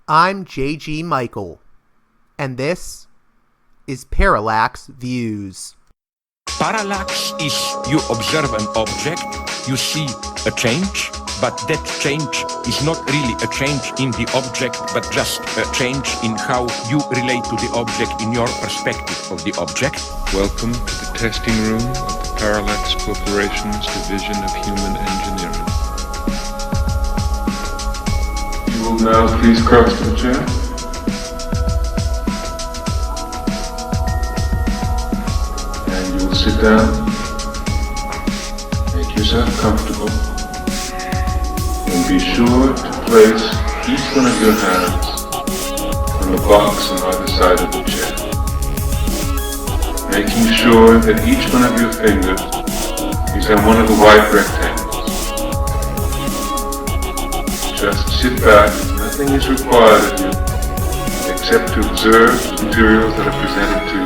I'm J.G. Michael, and this is Parallax Views. Parallax is you observe an object, you see a change, but that change is not really a change in the object, but just a change in how you relate to the object in your perspective of the object. Welcome to the testing room of the Parallax Corporation's Division of Human Engineering. You will now please cross to the chair. And you will sit down. Make yourself comfortable. And be sure to place each one of your hands on the box on either side of the chair. Making sure that each one of your fingers is on one of the white rectangles. Just sit back, nothing is required of you except to observe the materials that are presented to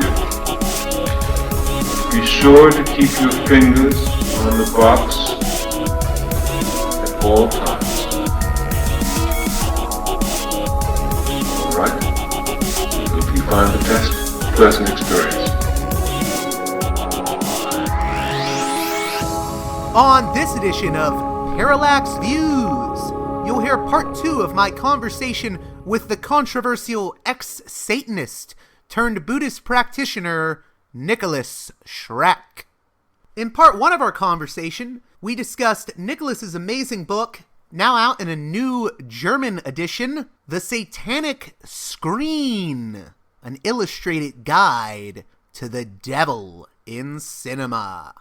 you. Be sure to keep your fingers on the box at all times. Alright? If you find the test a pleasant experience. On this edition of Parallax Views, you'll hear part 2 of my conversation with the controversial ex-Satanist turned Buddhist practitioner, Nikolas Schreck. In part 1 of our conversation, we discussed Nikolas's amazing book, now out in a new German edition, The Satanic Screen, an illustrated guide to the devil in cinema.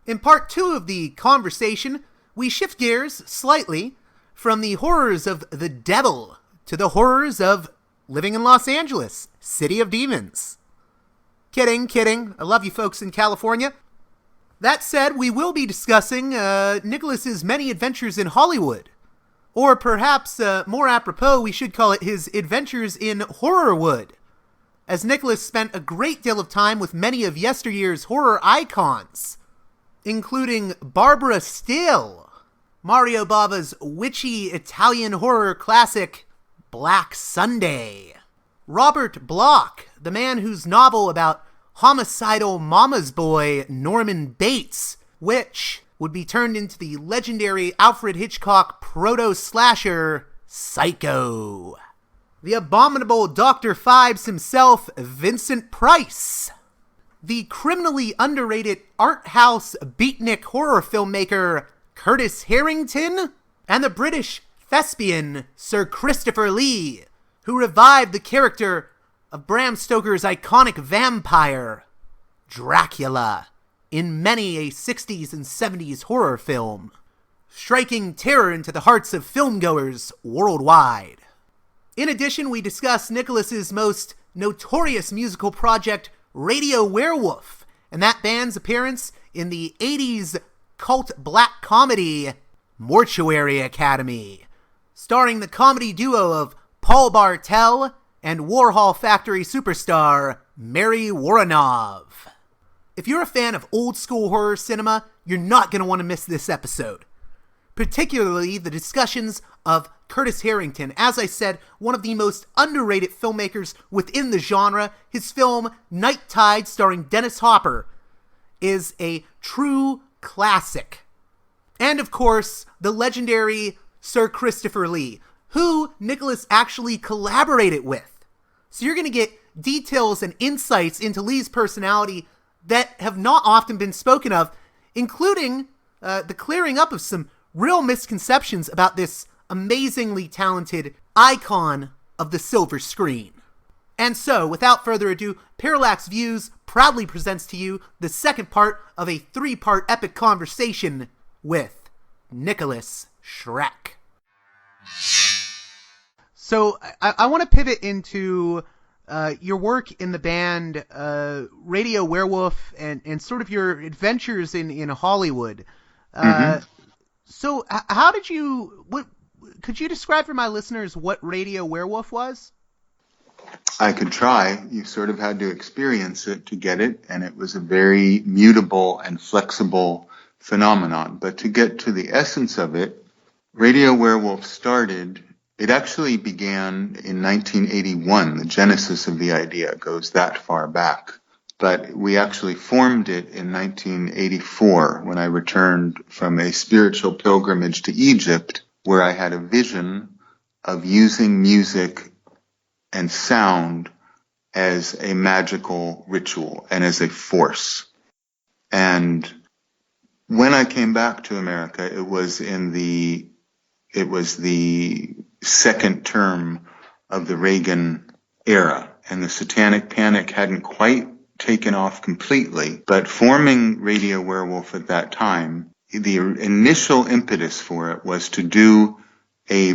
In part 2 of the conversation, we shift gears slightly from the horrors of the devil to the horrors of living in Los Angeles, city of demons. Kidding. I love you folks in California. That said, we will be discussing Nikolas's many adventures in Hollywood. Or perhaps, more apropos, we should call it his adventures in Horrorwood, as Nikolas spent a great deal of time with many of yesteryear's horror icons, including Barbara Steele, Mario Bava's witchy Italian horror classic, Black Sunday, Robert Bloch, the man whose novel about homicidal mama's boy Norman Bates, which would be turned into the legendary Alfred Hitchcock proto-slasher, Psycho, the abominable Dr. Phibes himself, Vincent Price, the criminally underrated arthouse beatnik horror filmmaker, Curtis Harrington, and the British thespian Sir Christopher Lee, who revived the character of Bram Stoker's iconic vampire, Dracula, in many a 60s and 70s horror film, striking terror into the hearts of filmgoers worldwide. In addition, we discuss Nikolas's most notorious musical project, Radio Werewolf, and that band's appearance in the 80s cult black comedy, Mortuary Academy, starring the comedy duo of Paul Bartel and Warhol Factory superstar, Mary Woronov. If you're a fan of old school horror cinema, you're not going to want to miss this episode. Particularly the discussions of Curtis Harrington, as I said, one of the most underrated filmmakers within the genre. His film, Night Tide, starring Dennis Hopper, is a true classic. And of course, the legendary Sir Christopher Lee, who Nikolas actually collaborated with. So you're going to get details and insights into Lee's personality that have not often been spoken of, including the clearing up of some real misconceptions about this amazingly talented icon of the silver screen. And so, without further ado, Parallax Views proudly presents to you the second part of a 3-part epic conversation with Nikolas Schreck. So, I want to pivot into your work in the band Radio Werewolf and sort of your adventures in Hollywood. So, how did you... could you describe for my listeners what Radio Werewolf was? I could try. You sort of had to experience it to get it, and it was a very mutable and flexible phenomenon. But to get to the essence of it, Radio Werewolf started It actually began in 1981. The genesis of the idea goes that far back. But we actually formed it in 1984 when I returned from a spiritual pilgrimage to Egypt, where I had a vision of using music and sound as a magical ritual and as a force. And when I came back to America, it was the second term of the Reagan era, and the Satanic Panic hadn't quite taken off completely. But forming Radio Werewolf at that time, the initial impetus for it was to do a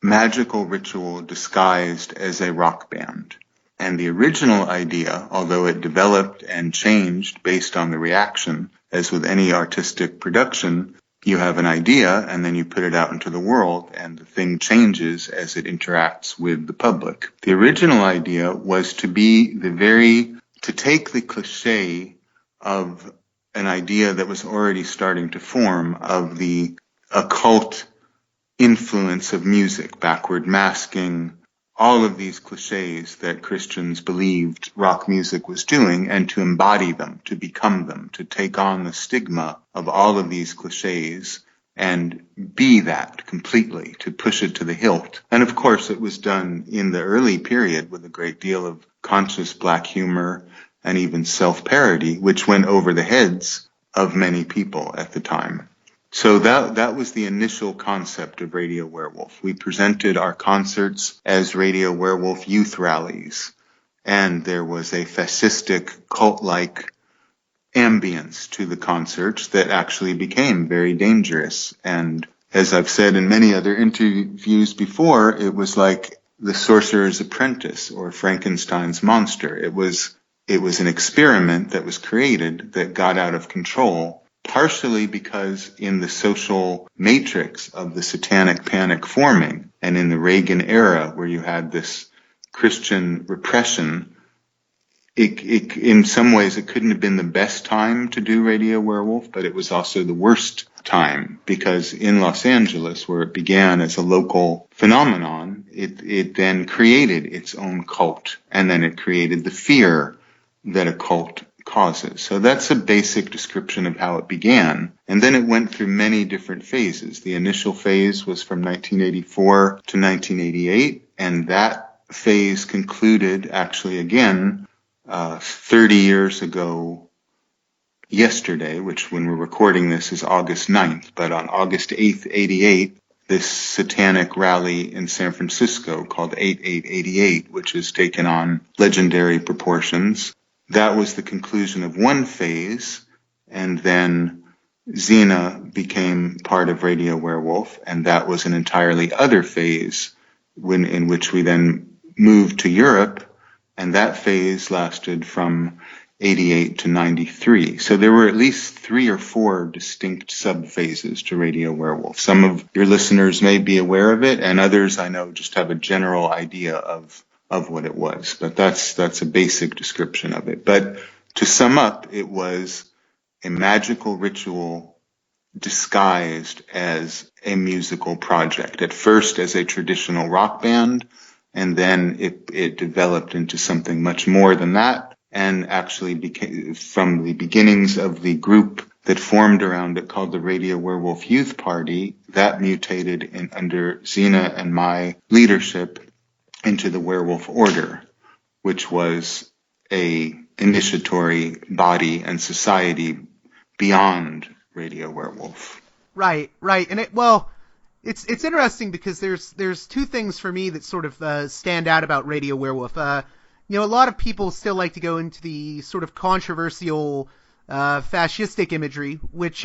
magical ritual disguised as a rock band. And the original idea, although it developed and changed based on the reaction, as with any artistic production, you have an idea and then you put it out into the world and the thing changes as it interacts with the public. The original idea was to take the cliche of an idea that was already starting to form of the occult influence of music, backward masking, all of these cliches that Christians believed rock music was doing, and to embody them, to become them, to take on the stigma of all of these cliches and be that completely, to push it to the hilt. And of course, it was done in the early period with a great deal of conscious black humor and even self-parody, which went over the heads of many people at the time. So that was the initial concept of Radio Werewolf. We presented our concerts as Radio Werewolf youth rallies, and there was a fascistic, cult-like ambience to the concerts that actually became very dangerous. And as I've said in many other interviews before, it was like The Sorcerer's Apprentice or Frankenstein's monster. It was an experiment that was created that got out of control, partially because in the social matrix of the Satanic Panic forming and in the Reagan era where you had this Christian repression, it in some ways it couldn't have been the best time to do Radio Werewolf, but it was also the worst time, because in Los Angeles, where it began as a local phenomenon, it then created its own cult, and then it created the fear that a cult causes. So that's a basic description of how it began. And then it went through many different phases. The initial phase was from 1984 to 1988, and that phase concluded actually again 30 years ago yesterday, which when we're recording this is August 9th, but on August 8th, 88, this satanic rally in San Francisco called 8888, which has taken on legendary proportions. That was the conclusion of one phase, and then Xena became part of Radio Werewolf, and that was an entirely other phase in which we then moved to Europe, and that phase lasted from 88 to 93. So there were at least 3 or 4 distinct sub-phases to Radio Werewolf. Some of your listeners may be aware of it, and others I know just have a general idea of what it was. But that's a basic description of it. But to sum up, it was a magical ritual disguised as a musical project. At first as a traditional rock band, and then it developed into something much more than that, and actually became, from the beginnings of the group that formed around it called the Radio Werewolf Youth Party, that mutated under Xena and my leadership into the Werewolf Order, which was a initiatory body and society beyond Radio Werewolf. Right. And it's interesting because there's 2 things for me that sort of stand out about Radio Werewolf. A lot of people still like to go into the sort of controversial fascistic imagery, which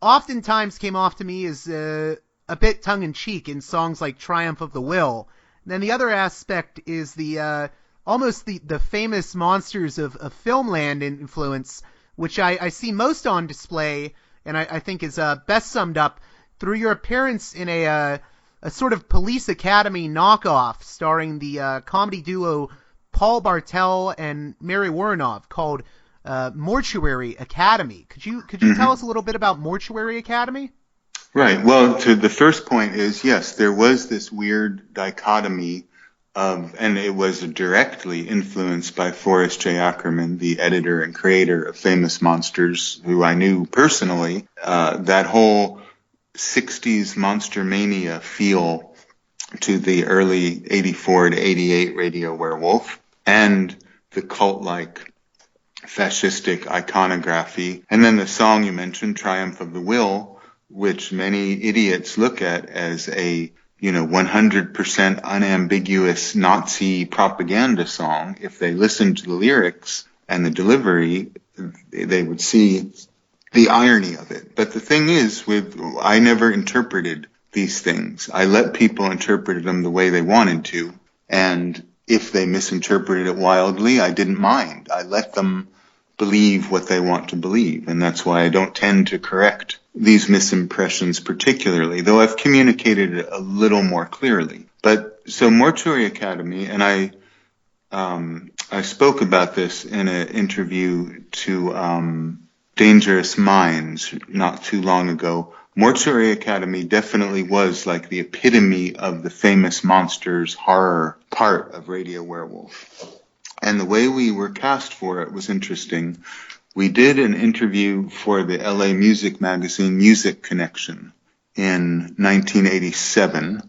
oftentimes came off to me as a bit tongue-in-cheek in songs like Triumph of the Will. And then the other aspect is the almost the famous Monsters of Filmland influence, which I see most on display, and I think is best summed up through your appearance in a sort of Police Academy knockoff starring the comedy duo Paul Bartel and Mary Woronov called Mortuary Academy. Could you tell us a little bit about Mortuary Academy? Right. Well, to the first point is, yes, there was this weird dichotomy of, and it was directly influenced by Forrest J. Ackerman, the editor and creator of Famous Monsters, who I knew personally, that whole 60s monster mania feel to the early 84 to 88 Radio Werewolf, and the cult-like fascistic iconography. And then the song you mentioned, Triumph of the Will, which many idiots look at as a 100% unambiguous Nazi propaganda song. If they listened to the lyrics and the delivery, they would see the irony of it. But the thing is, I never interpreted these things. I let people interpret them the way they wanted to. And if they misinterpreted it wildly, I didn't mind. I let them believe what they want to believe. And that's why I don't tend to correct these misimpressions particularly, though I've communicated it a little more clearly. But so Mortuary Academy, and I spoke about this in an interview to Dangerous Minds not too long ago. Mortuary Academy definitely was like the epitome of the Famous Monsters horror part of Radio Werewolf. And the way we were cast for it was interesting. We did an interview for the LA music magazine Music Connection in 1987,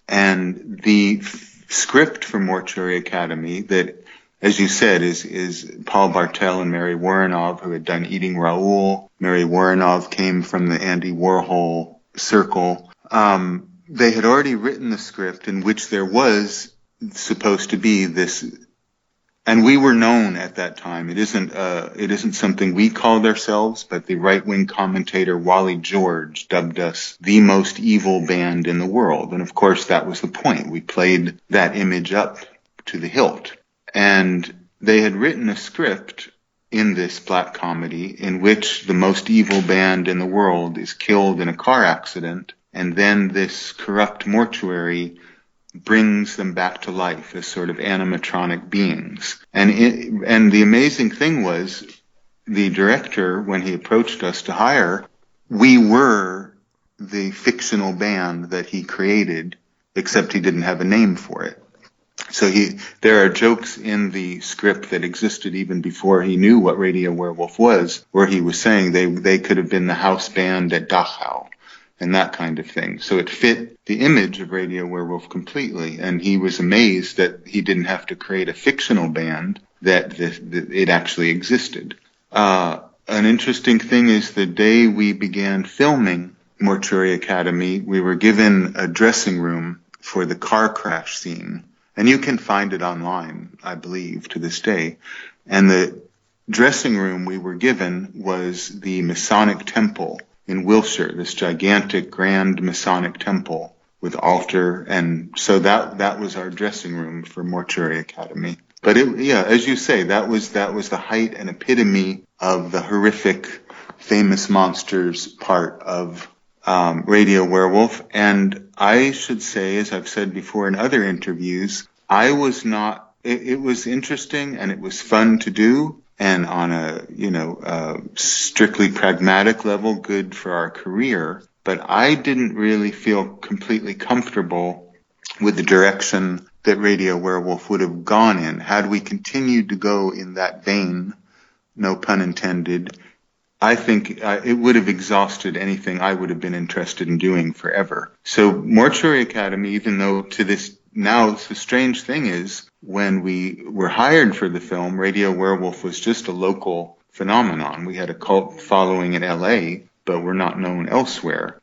and the script for Mortuary Academy that, as you said, is Paul Bartel and Mary Woronov, who had done Eating Raoul. Mary Woronov came from the Andy Warhol circle. They had already written the script in which there was supposed to be this. And we were known at that time. It isn't something we called ourselves, but the right-wing commentator Wally George dubbed us the most evil band in the world. And of course, that was the point. We played that image up to the hilt. And they had written a script in this black comedy in which the most evil band in the world is killed in a car accident, and then this corrupt mortuary brings them back to life as sort of animatronic beings. And the amazing thing was, the director, when he approached us to hire, we were the fictional band that he created, except he didn't have a name for it. So there are jokes in the script that existed even before he knew what Radio Werewolf was, where he was saying they could have been the house band at Dachau and that kind of thing. So it fit the image of Radio Werewolf completely, and he was amazed that he didn't have to create a fictional band, that it actually existed. An interesting thing is the day we began filming Mortuary Academy, we were given a dressing room for the car crash scene. And you can find it online, I believe, to this day. And the dressing room we were given was the Masonic Temple in Wilshire, this gigantic, grand Masonic temple with altar. And so that was our dressing room for Mortuary Academy. But as you say, that was the height and epitome of the horrific Famous Monsters part of Radio Werewolf. And I should say, as I've said before in other interviews, it was interesting and it was fun to do, and on a strictly pragmatic level, good for our career. But I didn't really feel completely comfortable with the direction that Radio Werewolf would have gone in. Had we continued to go in that vein, no pun intended, I think it would have exhausted anything I would have been interested in doing forever. So Mortuary Academy, even though to this now, the strange thing is, when we were hired for the film, Radio Werewolf was just a local phenomenon. We had a cult following in LA, but we're not known elsewhere.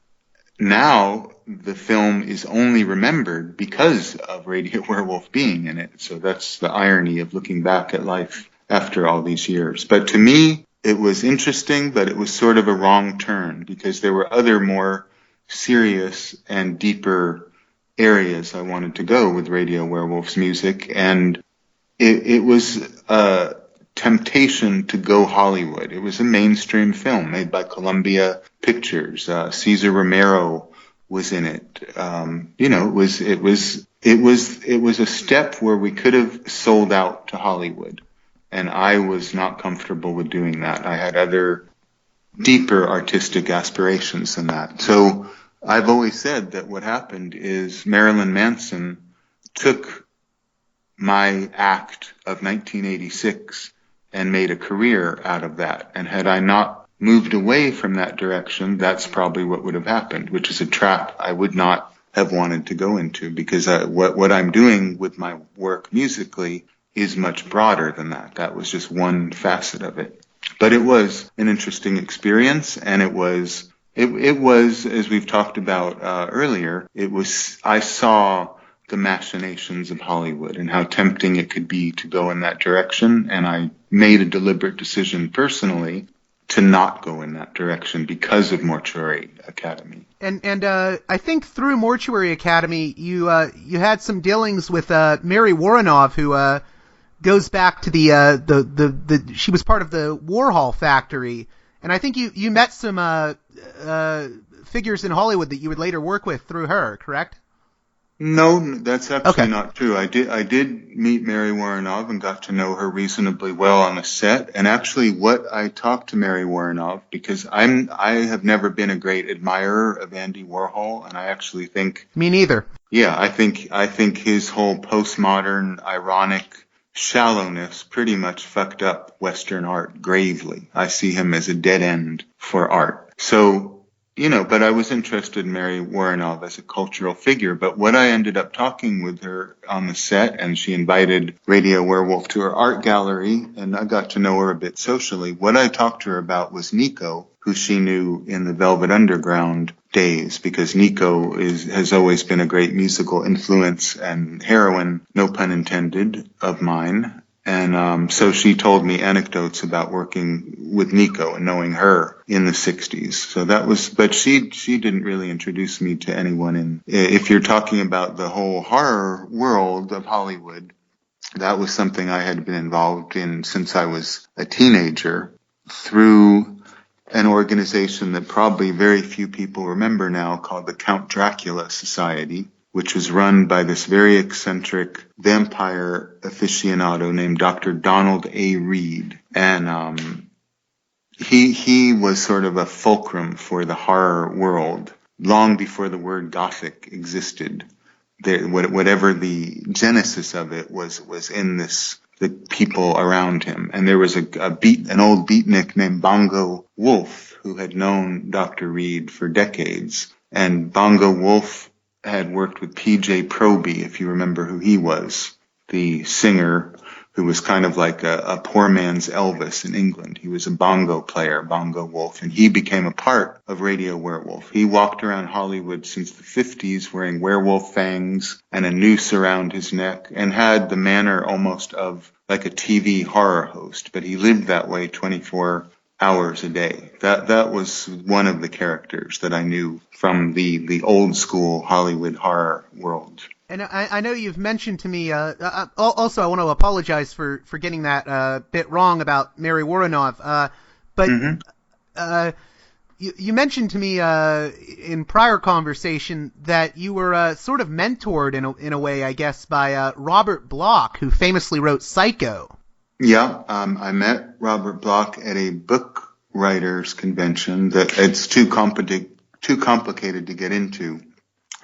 Now, the film is only remembered because of Radio Werewolf being in it. So that's the irony of looking back at life after all these years. But to me, it was interesting, but it was sort of a wrong turn, because there were other more serious and deeper areas I wanted to go with Radio Werewolf's music, and it was a temptation to go Hollywood. It was a mainstream film made by Columbia Pictures. Cesar Romero was in it. It was a step where we could have sold out to Hollywood, and I was not comfortable with doing that. I had other deeper artistic aspirations than that. So I've always said that what happened is Marilyn Manson took my act of 1986 and made a career out of that. And had I not moved away from that direction, that's probably what would have happened, which is a trap I would not have wanted to go into, because what I'm doing with my work musically is much broader than that. That was just one facet of it. But it was an interesting experience, and it was, as we've talked about earlier, I saw the machinations of Hollywood and how tempting it could be to go in that direction, and I made a deliberate decision personally to not go in that direction because of Mortuary Academy. And I think through Mortuary Academy, you had some dealings with Mary Woronov, who goes back to the she was part of the Warhol factory, and I think you met some figures in Hollywood that you would later work with through her, correct? No, that's actually not true. I did meet Mary Woronov and got to know her reasonably well on the set. And actually, what I talked to Mary Woronov, because I have never been a great admirer of Andy Warhol, and I actually think me neither. Yeah, I think his whole postmodern, ironic shallowness pretty much fucked up Western art gravely. I see him as a dead end for art. So, but I was interested in Mary Woronov as a cultural figure. But what I ended up talking with her on the set, and she invited Radio Werewolf to her art gallery, and I got to know her a bit socially. What I talked to her about was Nico, who she knew in the Velvet Underground days, because Nico has always been a great musical influence and heroine, no pun intended, of mine. And so she told me anecdotes about working with Nico and knowing her in the 60s. So that was, but she didn't really introduce me to anyone if you're talking about the whole horror world of Hollywood, that was something I had been involved in since I was a teenager through an organization that probably very few people remember now, called the Count Dracula Society, which was run by this very eccentric vampire aficionado named Dr. Donald A. Reed. And he was sort of a fulcrum for the horror world long before the word Gothic existed. Whatever the genesis of it was in the people around him. And there was an old beatnik named Bongo Wolf who had known Dr. Reed for decades. And Bongo Wolf had worked with P.J. Proby, if you remember who he was, the singer who was kind of like a poor man's Elvis in England. He was a bongo player, Bongo Wolf, and he became a part of Radio Werewolf. He walked around Hollywood since the 50s wearing werewolf fangs and a noose around his neck, and had the manner almost of like a TV horror host, but he lived that way 24 hours a day. That was one of the characters that I knew from the old school Hollywood horror world. And I know you've mentioned to me, also I want to apologize for getting that bit wrong about Mary Woronov, but you mentioned to me in prior conversation that you were sort of mentored in a way, I guess, by Robert Bloch, who famously wrote Psycho. Yeah, I met Robert Bloch at a book writers convention that it's too complicated to get into.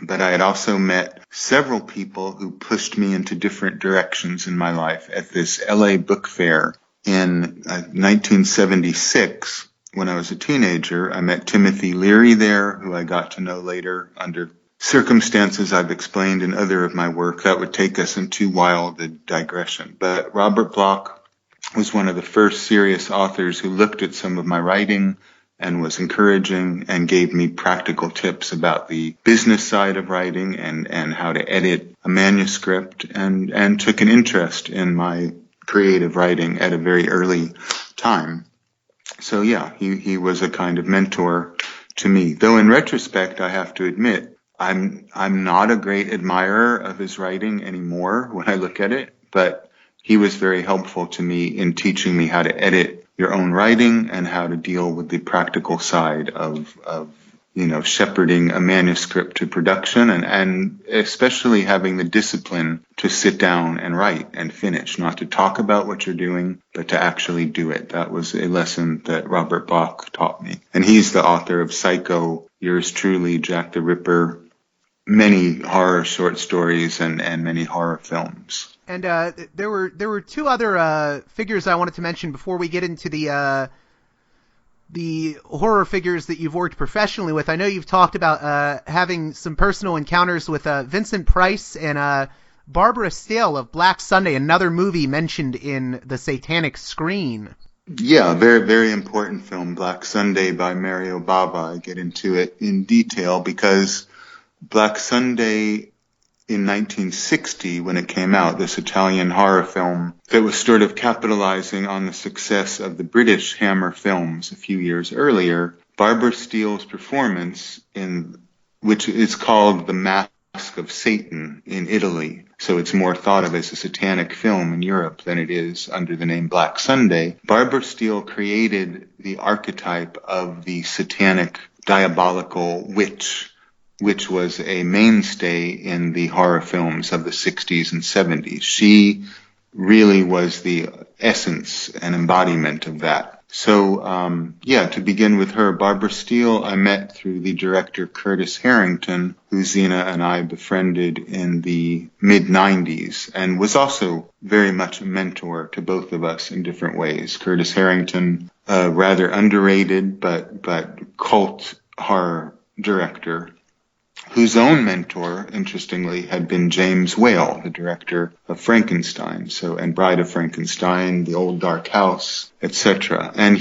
But I had also met several people who pushed me into different directions in my life at this LA book fair in 1976. When I was a teenager, I met Timothy Leary there, who I got to know later under circumstances I've explained in other of my work. That would take us in too wild a digression. But Robert Bloch was one of the first serious authors who looked at some of my writing and was encouraging and gave me practical tips about the business side of writing and how to edit a manuscript, and took an interest in my creative writing at a very early time. So yeah, he was a kind of mentor to me. Though in retrospect, I have to admit, I'm not a great admirer of his writing anymore when I look at it, but he was very helpful to me in teaching me how to edit your own writing and how to deal with the practical side of shepherding a manuscript to production and especially having the discipline to sit down and write and finish, not to talk about what you're doing, but to actually do it. That was a lesson that Robert Bach taught me. And he's the author of Psycho, Yours Truly, Jack the Ripper, many horror short stories and many horror films. And there were two other figures I wanted to mention before we get into the horror figures that you've worked professionally with. I know you've talked about having some personal encounters with Vincent Price and Barbara Steele of Black Sunday, another movie mentioned in The Satanic Screen. Yeah, very, very important film, Black Sunday by Mario Bava. I get into it in detail because Black Sunday in 1960, when it came out, this Italian horror film that was sort of capitalizing on the success of the British Hammer films a few years earlier, Barbara Steele's performance, which is called The Mask of Satan in Italy, so it's more thought of as a satanic film in Europe than it is under the name Black Sunday. Barbara Steele created the archetype of the satanic, diabolical witch, which was a mainstay in the horror films of the 60s and 70s. She really was the essence and embodiment of that. So, to begin with her, Barbara Steele I met through the director Curtis Harrington, who Zena and I befriended in the mid-90s, and was also very much a mentor to both of us in different ways. Curtis Harrington, rather underrated but cult horror director, whose own mentor, interestingly, had been James Whale, the director of Frankenstein, and Bride of Frankenstein, The Old Dark House, etc. And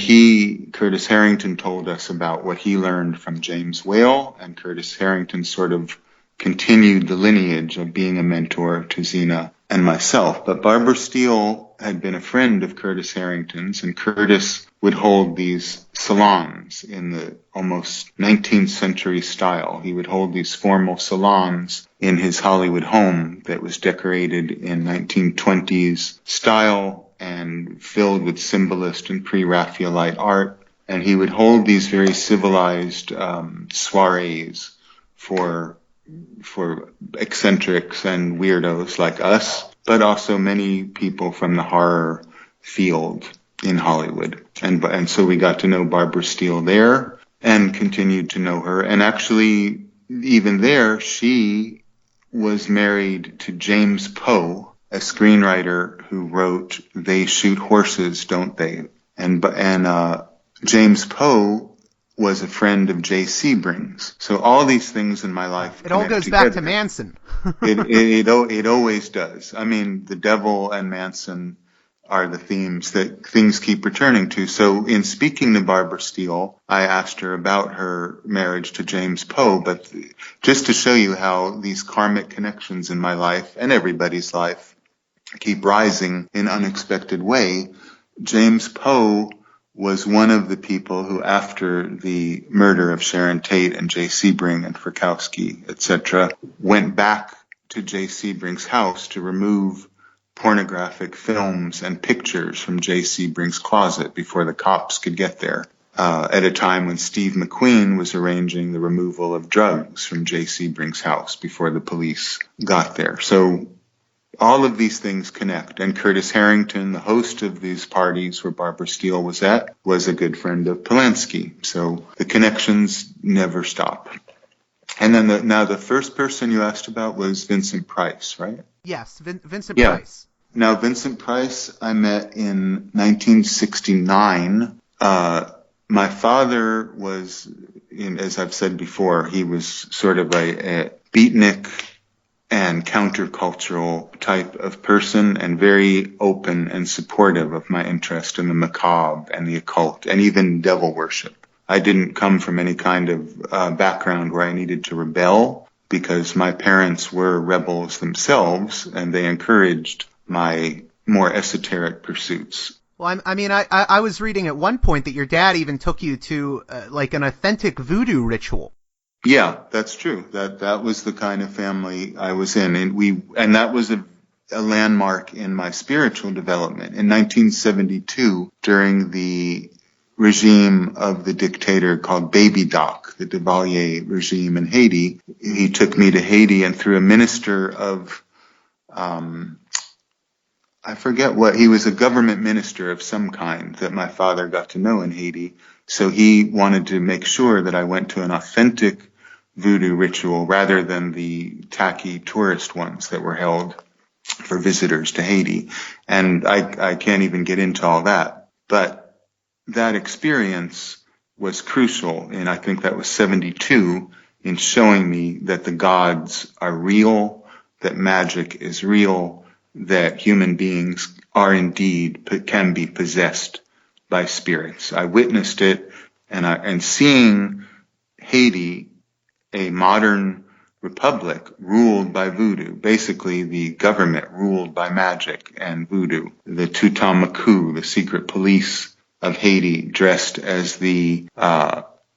Curtis Harrington, told us about what he learned from James Whale, and Curtis Harrington sort of continued the lineage of being a mentor to Zena and myself. But Barbara Steele had been a friend of Curtis Harrington's, and Curtis would hold these salons in the almost 19th century style. He would hold these formal salons in his Hollywood home that was decorated in 1920s style and filled with symbolist and pre-Raphaelite art. And he would hold these very civilized soirees for eccentrics and weirdos like us, but also many people from the horror field in Hollywood. And so we got to know Barbara Steele there and continued to know her. And actually, even there, she was married to James Poe, a screenwriter who wrote They Shoot Horses, Don't They? And James Poe was a friend of J. Sebrings. So all these things in my life. It all goes together. Back to Manson. It always does. I mean, the devil and Manson are the themes that things keep returning to. So in speaking to Barbara Steele, I asked her about her marriage to James Poe, but just to show you how these karmic connections in my life and everybody's life keep rising in unexpected way, James Poe was one of the people who, after the murder of Sharon Tate and J. Sebring and Frykowski, etc., went back to J. Sebring's house to remove pornographic films and pictures from J. Sebring's closet before the cops could get there, at a time when Steve McQueen was arranging the removal of drugs from J. Sebring's house before the police got there. So all of these things connect. And Curtis Harrington, the host of these parties where Barbara Steele was at, was a good friend of Polanski. So the connections never stop. And then the first person you asked about was Vincent Price, right? Yes, Vincent Price. Now, Vincent Price I met in 1969. My father was, as I've said before, he was sort of a beatnik and countercultural type of person, and very open and supportive of my interest in the macabre and the occult and even devil worship. I didn't come from any kind of background where I needed to rebel, because my parents were rebels themselves, and they encouraged my more esoteric pursuits. Well, I was reading at one point that your dad even took you to like an authentic voodoo ritual. Yeah, that's true. That was the kind of family I was in, and that was a landmark in my spiritual development. In 1972, during the regime of the dictator called Baby Doc, the Duvalier regime in Haiti. He took me to Haiti, and through a minister of, I forget what, he was a government minister of some kind that my father got to know in Haiti. So he wanted to make sure that I went to an authentic voodoo ritual rather than the tacky tourist ones that were held for visitors to Haiti. And I can't even get into all that. But that experience was crucial, and I think that was 1972, in showing me that the gods are real, that magic is real, that human beings are indeed, can be possessed by spirits. I witnessed it, and seeing Haiti, a modern republic ruled by voodoo, basically the government ruled by magic and voodoo, the Tutamaku, the secret police of Haiti, dressed as the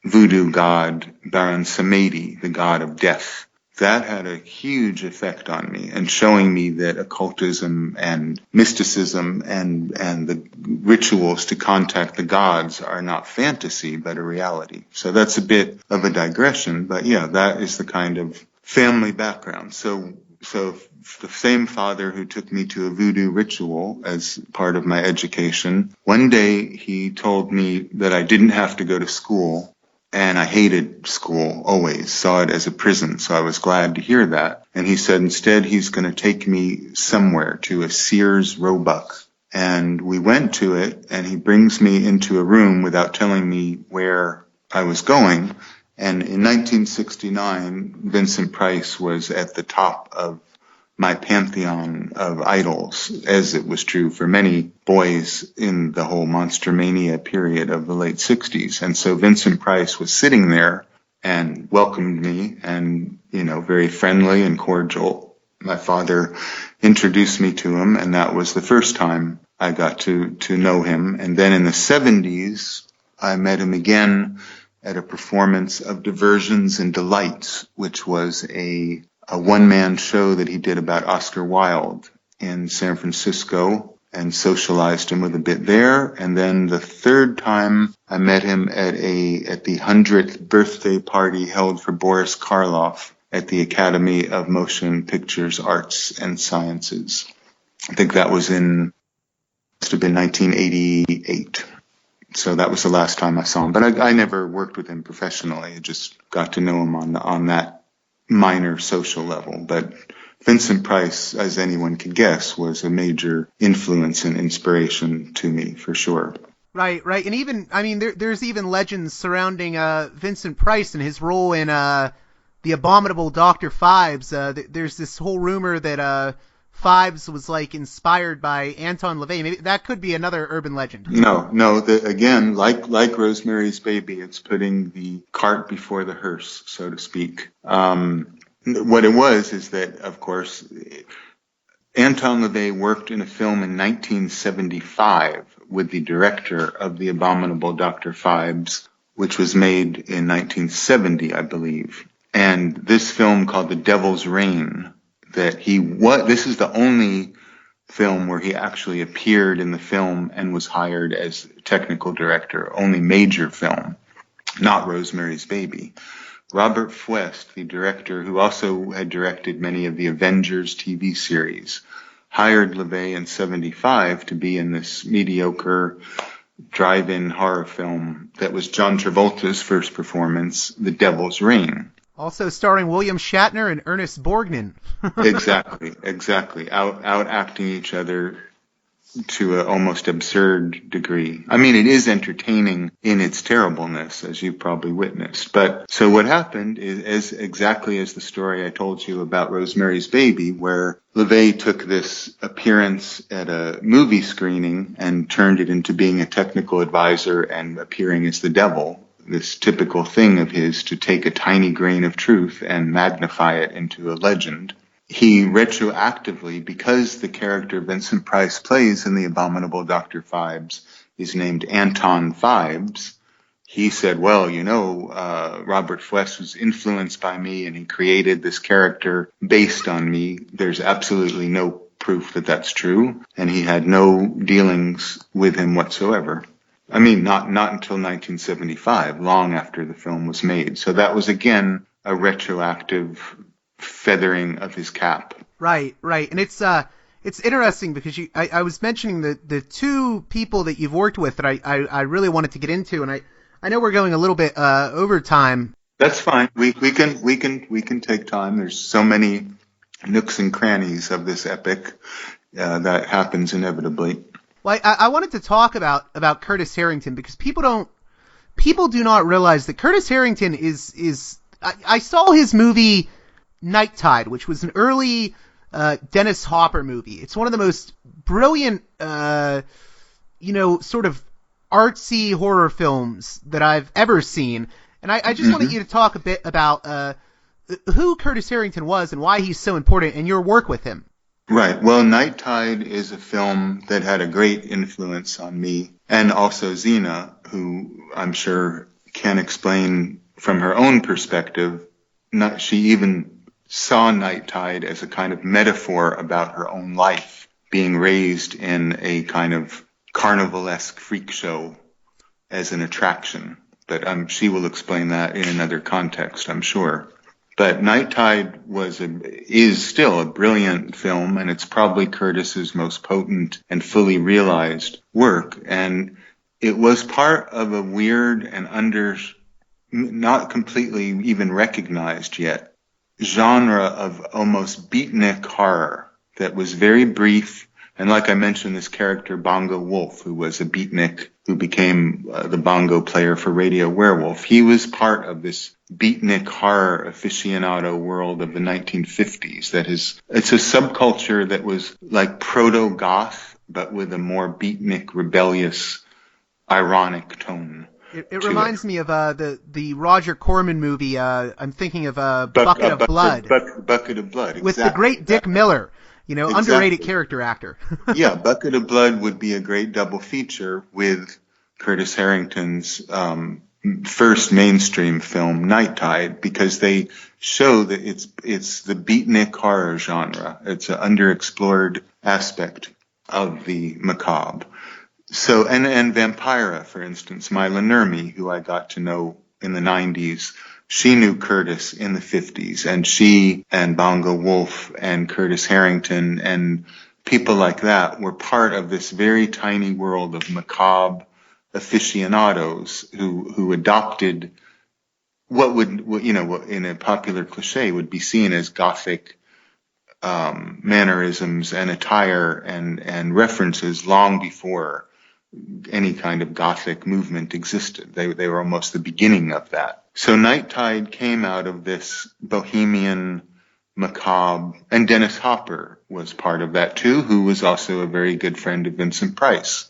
voodoo god Baron Samedi, the god of death. That had a huge effect on me, and showing me that occultism and mysticism and the rituals to contact the gods are not fantasy, but a reality. So that's a bit of a digression, but yeah, that is the kind of family background. So the same father who took me to a voodoo ritual as part of my education, one day he told me that I didn't have to go to school, and I hated school, always saw it as a prison, so I was glad to hear that. And he said instead he's going to take me somewhere to a Sears Roebuck. And we went to it, and he brings me into a room without telling me where I was going. And in 1969, Vincent Price was at the top of my pantheon of idols, as it was true for many boys in the whole Monster Mania period of the late 60s. And so Vincent Price was sitting there and welcomed me, and, very friendly and cordial. My father introduced me to him, and that was the first time I got to know him. And then in the 70s, I met him again at a performance of Diversions and Delights, which was a one-man show that he did about Oscar Wilde in San Francisco, and socialized him with a bit there. And then the third time I met him at the 100th birthday party held for Boris Karloff at the Academy of Motion Pictures Arts and Sciences. I think that must have been 1988. So that was the last time I saw him. But I never worked with him professionally. I just got to know him on that minor social level. But Vincent Price, as anyone could guess, was a major influence and inspiration to me, for sure. Right. And even, there's even legends surrounding Vincent Price and his role in The Abominable Dr. Phibes. There's this whole rumor that Phibes was inspired by Anton LaVey. Maybe that could be another urban legend. No. Again, like Rosemary's Baby, it's putting the cart before the hearse, so to speak. What it was is that, of course, Anton LaVey worked in a film in 1975 with the director of The Abominable Dr. Phibes, which was made in 1970, I believe. And this film called The Devil's Reign, this is the only film where he actually appeared in the film and was hired as technical director, only major film, not Rosemary's Baby. Robert Fuest, the director who also had directed many of the Avengers TV series, hired LaVey in 1975 to be in this mediocre drive-in horror film that was John Travolta's first performance, The Devil's Reign. Also starring William Shatner and Ernest Borgnine. Exactly. Out acting each other to an almost absurd degree. It is entertaining in its terribleness, as you've probably witnessed. But so what happened is exactly as the story I told you about Rosemary's Baby, where LaVey took this appearance at a movie screening and turned it into being a technical advisor and appearing as the devil. This typical thing of his to take a tiny grain of truth and magnify it into a legend. He retroactively, because the character Vincent Price plays in The Abominable Dr. Phibes is named Anton Phibes, he said, Robert Fuest was influenced by me and he created this character based on me. There's absolutely no proof that that's true, and he had no dealings with him whatsoever. I mean, not until 1975, long after the film was made. So that was, again, a retroactive feathering of his cap. Right. And it's interesting because I was mentioning the two people that you've worked with that I really wanted to get into, and I know we're going a little bit over time. That's fine. We can take time. There's so many nooks and crannies of this epic that happens inevitably. Well, I wanted to talk about Curtis Harrington because people do not realize that Curtis Harrington is I saw his movie Night Tide, which was an early Dennis Hopper movie. It's one of the most brilliant, sort of artsy horror films that I've ever seen. And I just wanted you to talk a bit about who Curtis Harrington was and why he's so important in your work with him. Right. Well, Night Tide is a film that had a great influence on me, and also Zena, who I'm sure can explain from her own perspective. She even saw Night Tide as a kind of metaphor about her own life, being raised in a kind of carnivalesque freak show as an attraction. But she will explain that in another context, I'm sure. But Night Tide is still a brilliant film, and it's probably Curtis's most potent and fully realized work. And it was part of a weird and not completely even recognized yet genre of almost beatnik horror that was very brief. And like I mentioned, this character Bongo Wolf, who was a beatnik who became the bongo player for Radio Werewolf, he was part of this beatnik horror aficionado world of the 1950s. It's a subculture that was like proto-goth, but with a more beatnik, rebellious, ironic tone. It reminds me of the Roger Corman movie. I'm thinking of Bucket of Blood. Bucket of Blood, exactly. With the great Dick Miller. Exactly. Underrated character actor. Yeah, Bucket of Blood would be a great double feature with Curtis Harrington's first mainstream film, Night Tide, because they show that it's the beatnik horror genre. It's an underexplored aspect of the macabre. So, and Vampira, for instance, Mila Nurmi, who I got to know in the 90s, she knew Curtis in the 50s, and she and Bongo Wolf and Curtis Harrington and people like that were part of this very tiny world of macabre aficionados who adopted what in a popular cliche would be seen as Gothic mannerisms and attire and references long before any kind of Gothic movement existed. They were almost the beginning of that. So Night Tide came out of this bohemian macabre, and Dennis Hopper was part of that too, who was also a very good friend of Vincent Price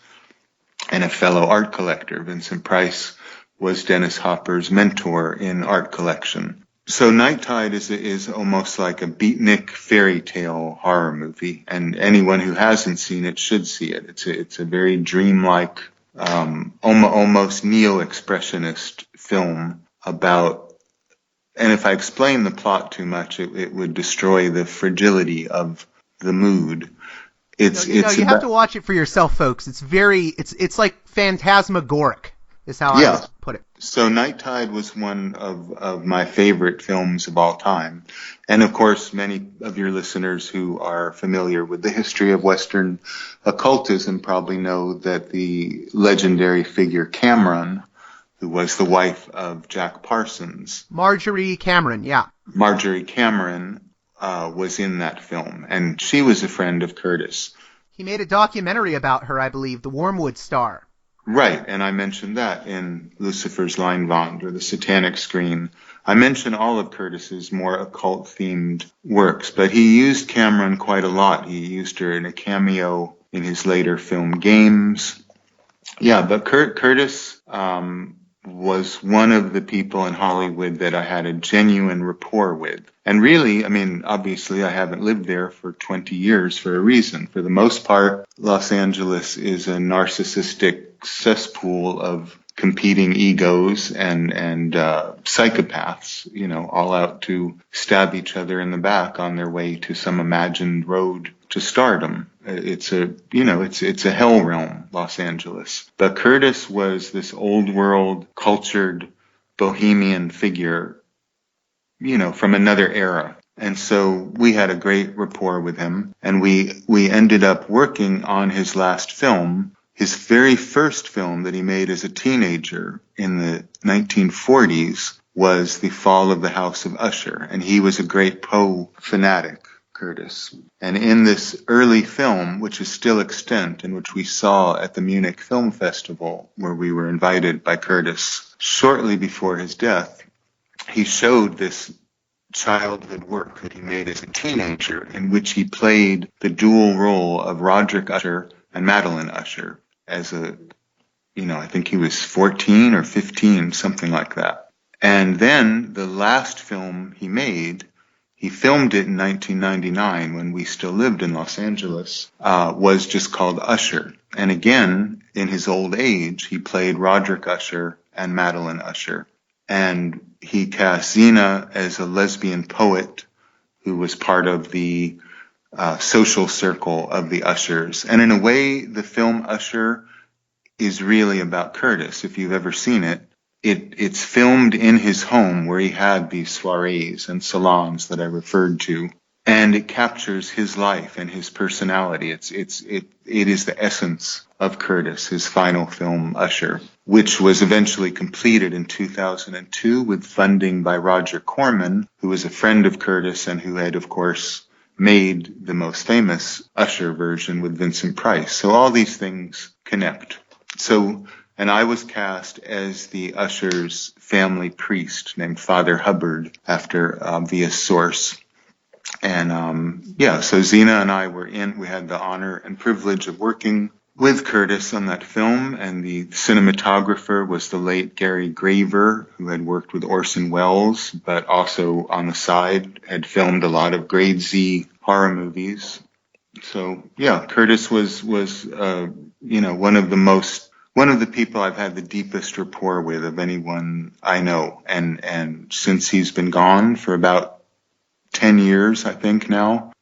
and a fellow art collector. Vincent Price was Dennis Hopper's mentor in art collection. So Night Tide is almost like a beatnik fairy tale horror movie, and anyone who hasn't seen it should see it. It's a very dreamlike, almost neo-expressionist film about, and if I explain the plot too much, it would destroy the fragility of the mood. You have to watch it for yourself, folks. It's like phantasmagoric, is how I would put it. So Night Tide was one of my favorite films of all time. And of course, many of your listeners who are familiar with the history of Western occultism probably know that the legendary figure Cameron, who was the wife of Jack Parsons. Marjorie Cameron, yeah. Marjorie Cameron was in that film, and she was a friend of Curtis. He made a documentary about her, I believe, The Wormwood Star. Right, and I mentioned that in Lucifer's Leinwand, or The Satanic Screen. I mention all of Curtis's more occult-themed works, but he used Cameron quite a lot. He used her in a cameo in his later film Games. Yeah, but Curtis was one of the people in Hollywood that I had a genuine rapport with. And really, I mean, obviously I haven't lived there for 20 years for a reason. For the most part, Los Angeles is a narcissistic cesspool of competing egos and psychopaths, all out to stab each other in the back on their way to some imagined road to stardom. It's a hell realm, Los Angeles. But Curtis was this old world, cultured, bohemian figure, from another era. And so we had a great rapport with him, and we ended up working on his last film, his very first film that he made as a teenager in the 1940s was The Fall of the House of Usher. And he was a great Poe fanatic, Curtis. And in this early film, which is still extant and which we saw at the Munich Film Festival, where we were invited by Curtis shortly before his death, he showed this childhood work that he made as a teenager in which he played the dual role of Roderick Usher and Madeline Usher as I think he was 14 or 15, something like that. And then the last film he made, he filmed it in 1999 when we still lived in Los Angeles, was just called Usher. And again, in his old age, he played Roderick Usher and Madeline Usher. And he cast Zena as a lesbian poet who was part of the social circle of the Ushers. And in a way, the film Usher is really about Curtis. If you've ever seen it, it's filmed in his home where he had these soirees and salons that I referred to. And it captures his life and his personality. It is the essence of Curtis, his final film, Usher, which was eventually completed in 2002 with funding by Roger Corman, who was a friend of Curtis and who had, of course, made the most famous Usher version with Vincent Price. So all these things connect. And I was cast as the Usher's family priest named Father Hubbard, after obvious source. And so Zena and I we had the honor and privilege of working with Curtis on that film, and the cinematographer was the late Gary Graver, who had worked with Orson Welles, but also on the side had filmed a lot of grade Z horror movies. So Curtis was one of the people I've had the deepest rapport with of anyone I know, and since he's been gone for about 10 years, I think now,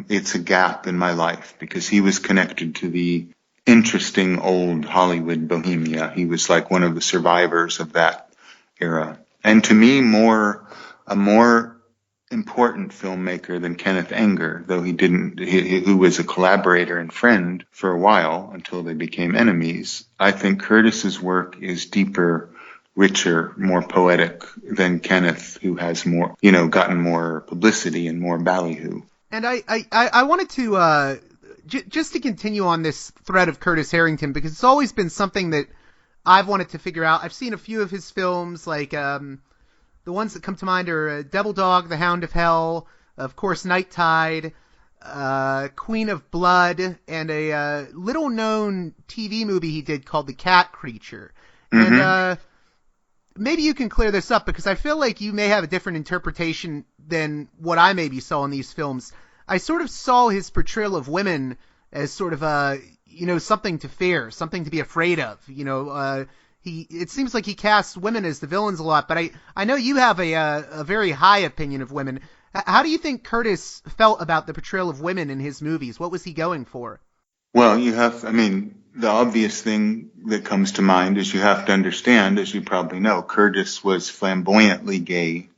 it's a gap in my life because he was connected to the interesting old Hollywood bohemia. He was like one of the survivors of that era. And to me, a more important filmmaker than Kenneth Anger, though who was a collaborator and friend for a while until they became enemies. I think Curtis's work is deeper, richer, more poetic than Kenneth, who has more, gotten more publicity and more ballyhoo. And I wanted to, just to continue on this thread of Curtis Harrington, because it's always been something that I've wanted to figure out. I've seen a few of his films, like, the ones that come to mind are Devil Dog, The Hound of Hell, of course, Night Tide, Queen of Blood, and a little-known TV movie he did called The Cat Creature. Mm-hmm. And maybe you can clear this up, because I feel like you may have a different interpretation than what I maybe saw in these films. I sort of saw his portrayal of women as sort of something to fear, something to be afraid of. It seems like he casts women as the villains a lot, but I know you have a very high opinion of women. How do you think Curtis felt about the portrayal of women in his movies? What was he going for? Well, the obvious thing that comes to mind is you have to understand, as you probably know, Curtis was flamboyantly gay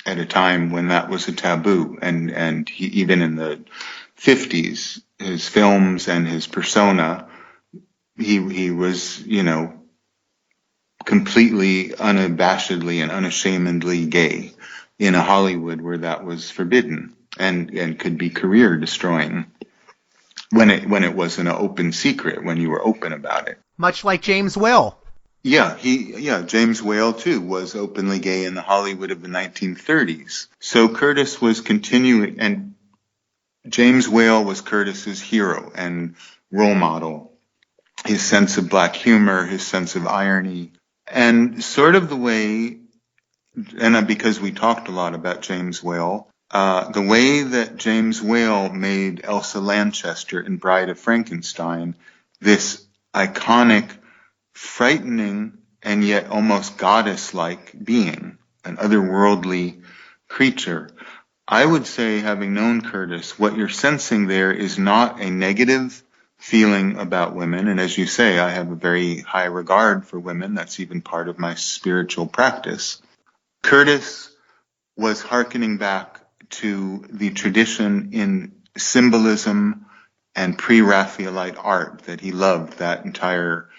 at a time when that was a taboo. And he, even in the 50s, his films and his persona, he was, completely unabashedly and unashamedly gay in a Hollywood where that was forbidden and could be career destroying when it wasn't an open secret, when you were open about it. Much like James Whale. James Whale too was openly gay in the Hollywood of the 1930s. So Curtis was continuing, and James Whale was Curtis's hero and role model. His sense of black humor, his sense of irony, and sort of the way, and because we talked a lot about James Whale, the way that James Whale made Elsa Lanchester in Bride of Frankenstein this iconic, frightening, and yet almost goddess-like being, an otherworldly creature. I would say, having known Curtis, what you're sensing there is not a negative feeling about women. And as you say, I have a very high regard for women. That's even part of my spiritual practice. Curtis was hearkening back to the tradition in symbolism and pre-Raphaelite art that he loved, that entire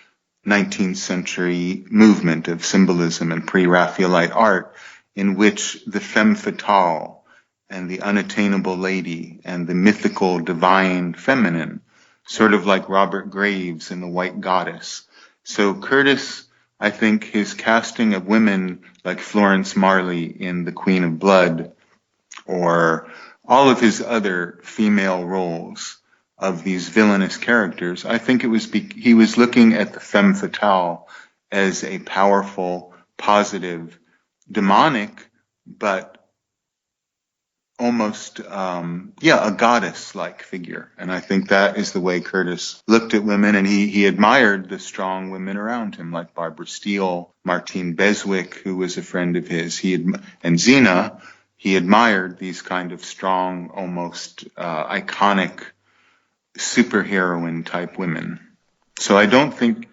19th century movement of symbolism and pre-Raphaelite art, in which the femme fatale and the unattainable lady and the mythical divine feminine, sort of like Robert Graves in The White Goddess. So Curtis, I think his casting of women like Florence Marley in The Queen of Blood, or all of his other female roles of these villainous characters, I think he was looking at the femme fatale as a powerful, positive, demonic, but almost, a goddess-like figure. And I think that is the way Curtis looked at women, and he admired the strong women around him, like Barbara Steele, Martine Beswick, who was a friend of his, and Xena. He admired these kind of strong, almost iconic superheroine type women. So I don't think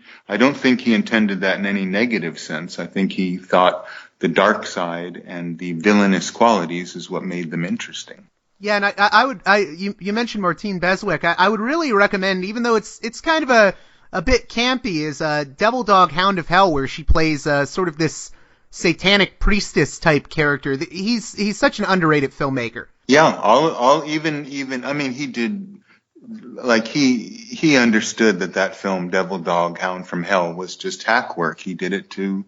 he intended that in any negative sense. I think he thought the dark side and the villainous qualities is what made them interesting. Yeah, and you mentioned Martine Beswick. I would really recommend, even though it's kind of a bit campy, is Devil Dog Hound of Hell, where she plays sort of this satanic priestess type character. He's such an underrated filmmaker. Yeah, even I mean, he did, like, he understood that film Devil Dog Hound from Hell was just hack work. He did it to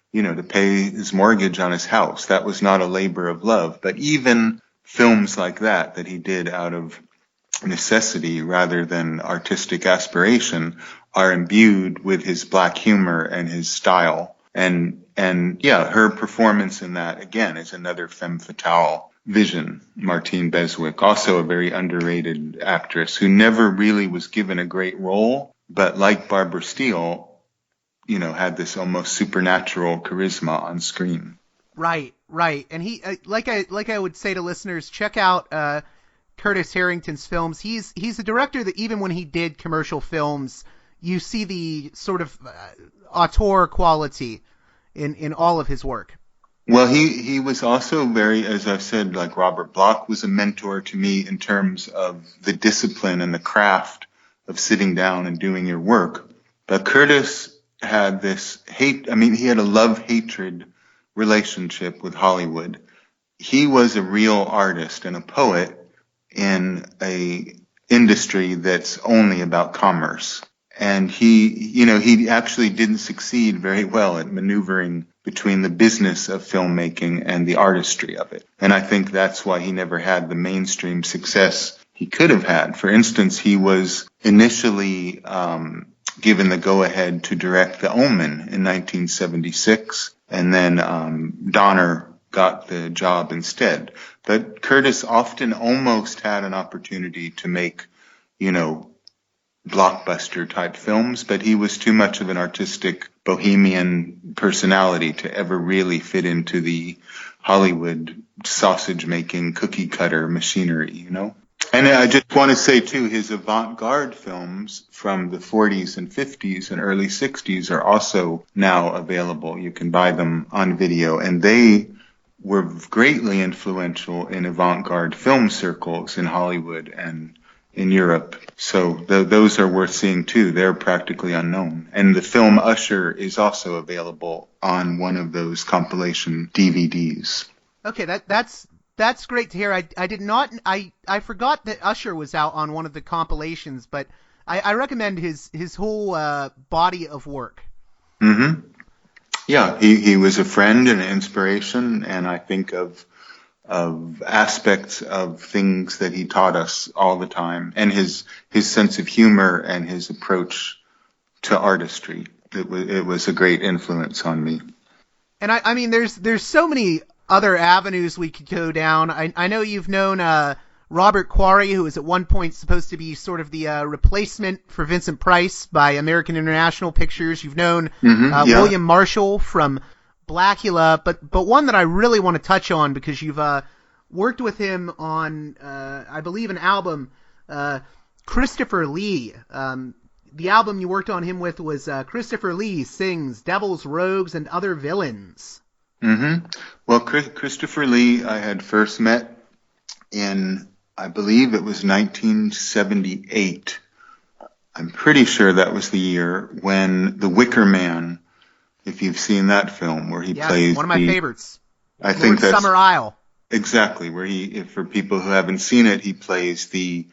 pay his mortgage on his house. That was not a labor of love. But even films like that he did out of necessity rather than artistic aspiration are imbued with his black humor and his style. And her performance in that, again, is another femme fatale vision. Martine Beswick, also a very underrated actress who never really was given a great role, but like Barbara Steele, had this almost supernatural charisma on screen. Right. And he, like I would say to listeners, check out Curtis Harrington's films. He's a director that even when he did commercial films, you see the sort of auteur quality in all of his work. Well, he was also very, as I've said, like Robert Bloch was a mentor to me in terms of the discipline and the craft of sitting down and doing your work. But Curtis had this he had a love-hatred relationship with Hollywood. He was a real artist and a poet in a industry that's only about commerce. And he actually didn't succeed very well at maneuvering between the business of filmmaking and the artistry of it. And I think that's why he never had the mainstream success he could have had. For instance, he was initially given the go-ahead to direct The Omen in 1976, and then Donner got the job instead. But Curtis often almost had an opportunity to make, blockbuster type films, but he was too much of an artistic bohemian personality to ever really fit into the Hollywood sausage making cookie cutter machinery, And I just want to say too, his avant-garde films from the 40s and 50s and early 60s are also now available. You can buy them on video, and they were greatly influential in avant-garde film circles in Hollywood and in Europe. So those are worth seeing too. They're practically unknown. And the film Usher is also available on one of those compilation DVDs. Okay, that's great to hear. I did not, I forgot that Usher was out on one of the compilations, but I recommend his whole body of work. Mm-hmm. Yeah, he was a friend and an inspiration, and I think of aspects of things that he taught us all the time, and his sense of humor and his approach to artistry. It was a great influence on me. And I mean, there's so many other avenues we could go down. I know you've known Robert Quarry, who was at one point supposed to be sort of the replacement for Vincent Price by American International Pictures. You've known William Marshall from Blackula, but one that I really want to touch on, because you've worked with him on, I believe, an album, Christopher Lee. The album you worked on him with was Christopher Lee Sings Devils, Rogues, and Other Villains. Mm-hmm. Well, Christopher Lee I had first met in, I believe it was 1978. I'm pretty sure that was the year when The Wicker Man, if you've seen that film, where he plays one of my favorites. I think that's Summer Isle. Exactly, where he, for people who haven't seen it, he plays the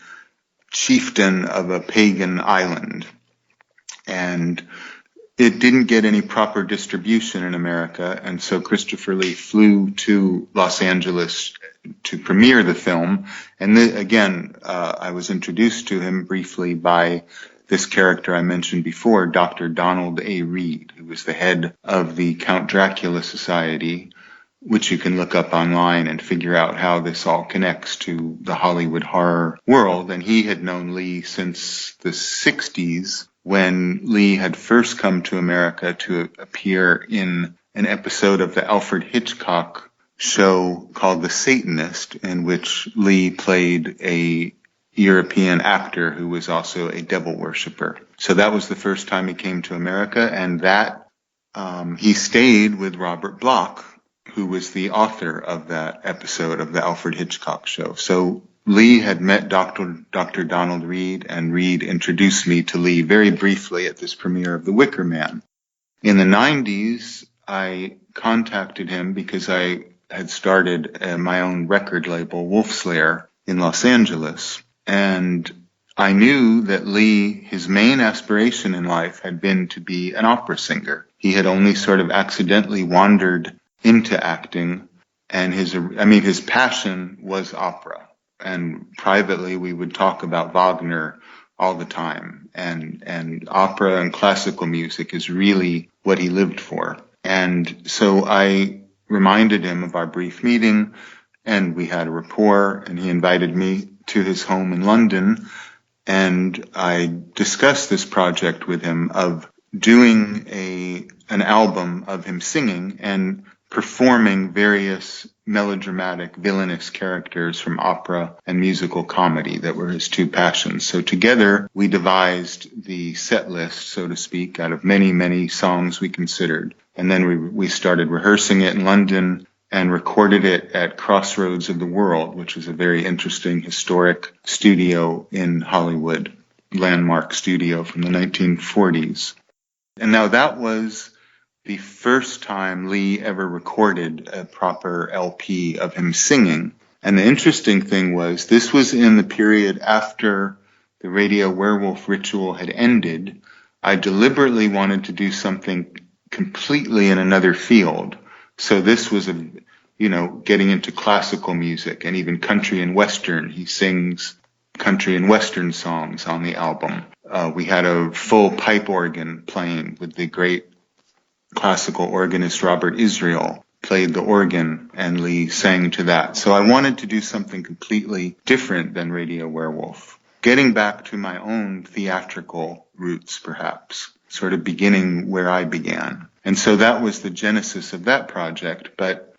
chieftain of a pagan island. And it didn't get any proper distribution in America, and so Christopher Lee flew to Los Angeles to premiere the film. And again, I was introduced to him briefly by this character I mentioned before, Dr. Donald A. Reed, who was the head of the Count Dracula Society, which you can look up online and figure out how this all connects to the Hollywood horror world. And he had known Lee since the 60s, when Lee had first come to America to appear in an episode of the Alfred Hitchcock show called The Satanist, in which Lee played a European actor who was also a devil worshiper. So that was the first time he came to America, and that he stayed with Robert Bloch, who was the author of that episode of the Alfred Hitchcock show. So Lee had met Dr. Donald Reed, and Reed introduced me to Lee very briefly at this premiere of The Wicker Man. In the 90s, I contacted him because I had started my own record label, Wolfslayer, in Los Angeles. And I knew that Lee, his main aspiration in life had been to be an opera singer. He had only sort of accidentally wandered into acting, and his passion was opera. And privately, we would talk about Wagner all the time. And opera and classical music is really what he lived for. And so I reminded him of our brief meeting, and we had a rapport, and he invited me to his home in London. And I discussed this project with him of doing an album of him singing and performing various melodramatic, villainous characters from opera and musical comedy that were his two passions. So together we devised the set list, so to speak, out of many, many songs we considered. And then we started rehearsing it in London and recorded it at Crossroads of the World, which is a very interesting historic studio in Hollywood, landmark studio from the 1940s. And now that was the first time Lee ever recorded a proper LP of him singing. And the interesting thing was, this was in the period after the Radio Werewolf ritual had ended. I deliberately wanted to do something completely in another field. So this was getting into classical music and even country and western. He sings country and western songs on the album. We had a full pipe organ playing with the great classical organist Robert Israel played the organ, and Lee sang to that. So I wanted to do something completely different than Radio Werewolf, getting back to my own theatrical roots, perhaps, sort of beginning where I began. And so that was the genesis of that project. But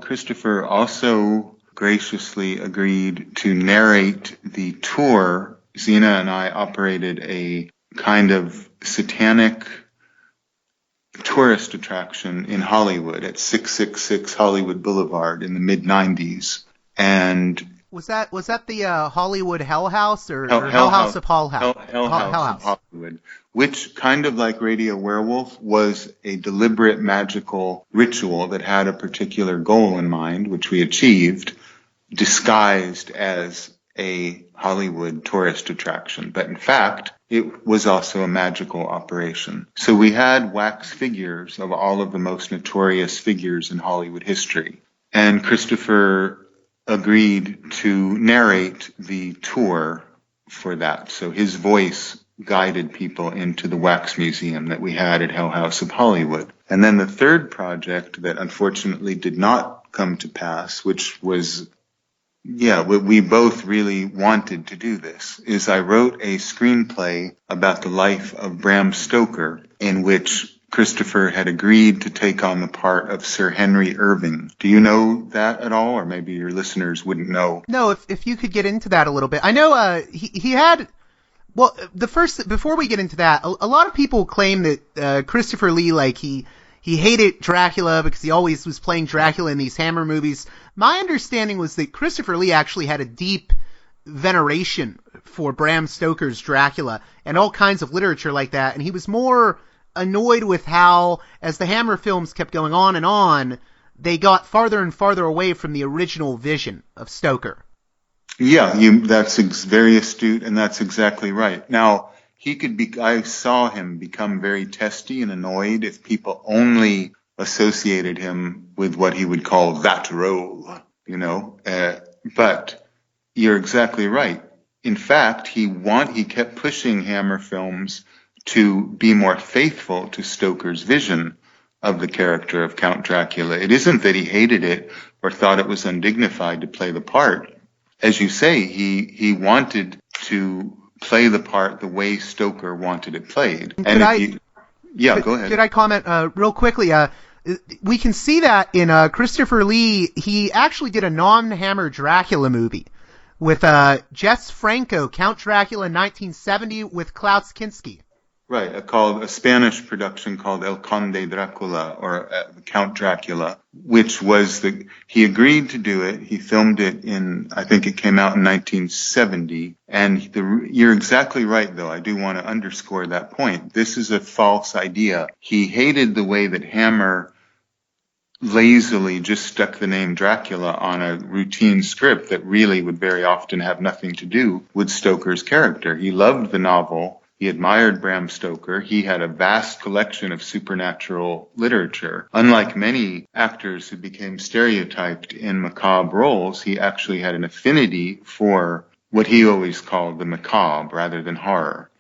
Christopher also graciously agreed to narrate the tour. Zena and I operated a kind of satanic tourist attraction in Hollywood at 666 Hollywood Boulevard in the mid-90s. And was that the Hollywood Hell House or Hell House of Hell House? Hell House of Hollywood, which, kind of like Radio Werewolf, was a deliberate magical ritual that had a particular goal in mind, which we achieved, disguised as a Hollywood tourist attraction. But in fact, it was also a magical operation. So we had wax figures of all of the most notorious figures in Hollywood history. And Christopher agreed to narrate the tour for that. So his voice guided people into the wax museum that we had at Hell House of Hollywood. And then the third project that unfortunately did not come to pass, which was we both really wanted to do this, is I wrote a screenplay about the life of Bram Stoker, in which Christopher had agreed to take on the part of Sir Henry Irving. Do you know that at all, or maybe your listeners wouldn't know? No, if you could get into that a little bit. I know he had... Well, before we get into that, a lot of people claim that Christopher Lee, like, he hated Dracula because he always was playing Dracula in these Hammer movies. My understanding was that Christopher Lee actually had a deep veneration for Bram Stoker's Dracula and all kinds of literature like that, and he was more annoyed with how, as the Hammer films kept going on, they got farther and farther away from the original vision of Stoker. Yeah, that's very astute, and that's exactly right. Now, I saw him become very testy and annoyed if people only associated him with what he would call that role, but you're exactly right. In fact, he kept pushing Hammer films to be more faithful to Stoker's vision of the character of Count Dracula. It isn't that he hated it or thought it was undignified to play the part. As you say, he wanted to play the part the way Stoker wanted it played. Go ahead. Could I comment real quickly? We can see that in Christopher Lee. He actually did a non-Hammer Dracula movie with Jess Franco, Count Dracula in 1970 with Klaus Kinski. Right, called a Spanish production called El Conde Dracula, or Count Dracula, which was he agreed to do it. He filmed it I think it came out in 1970. And you're exactly right, though. I do want to underscore that point. This is a false idea. He hated the way that Hammer lazily just stuck the name Dracula on a routine script that really would very often have nothing to do with Stoker's character. He loved the novel. He admired Bram Stoker. He had a vast collection of supernatural literature. Unlike many actors who became stereotyped in macabre roles, he actually had an affinity for what he always called the macabre rather than horror.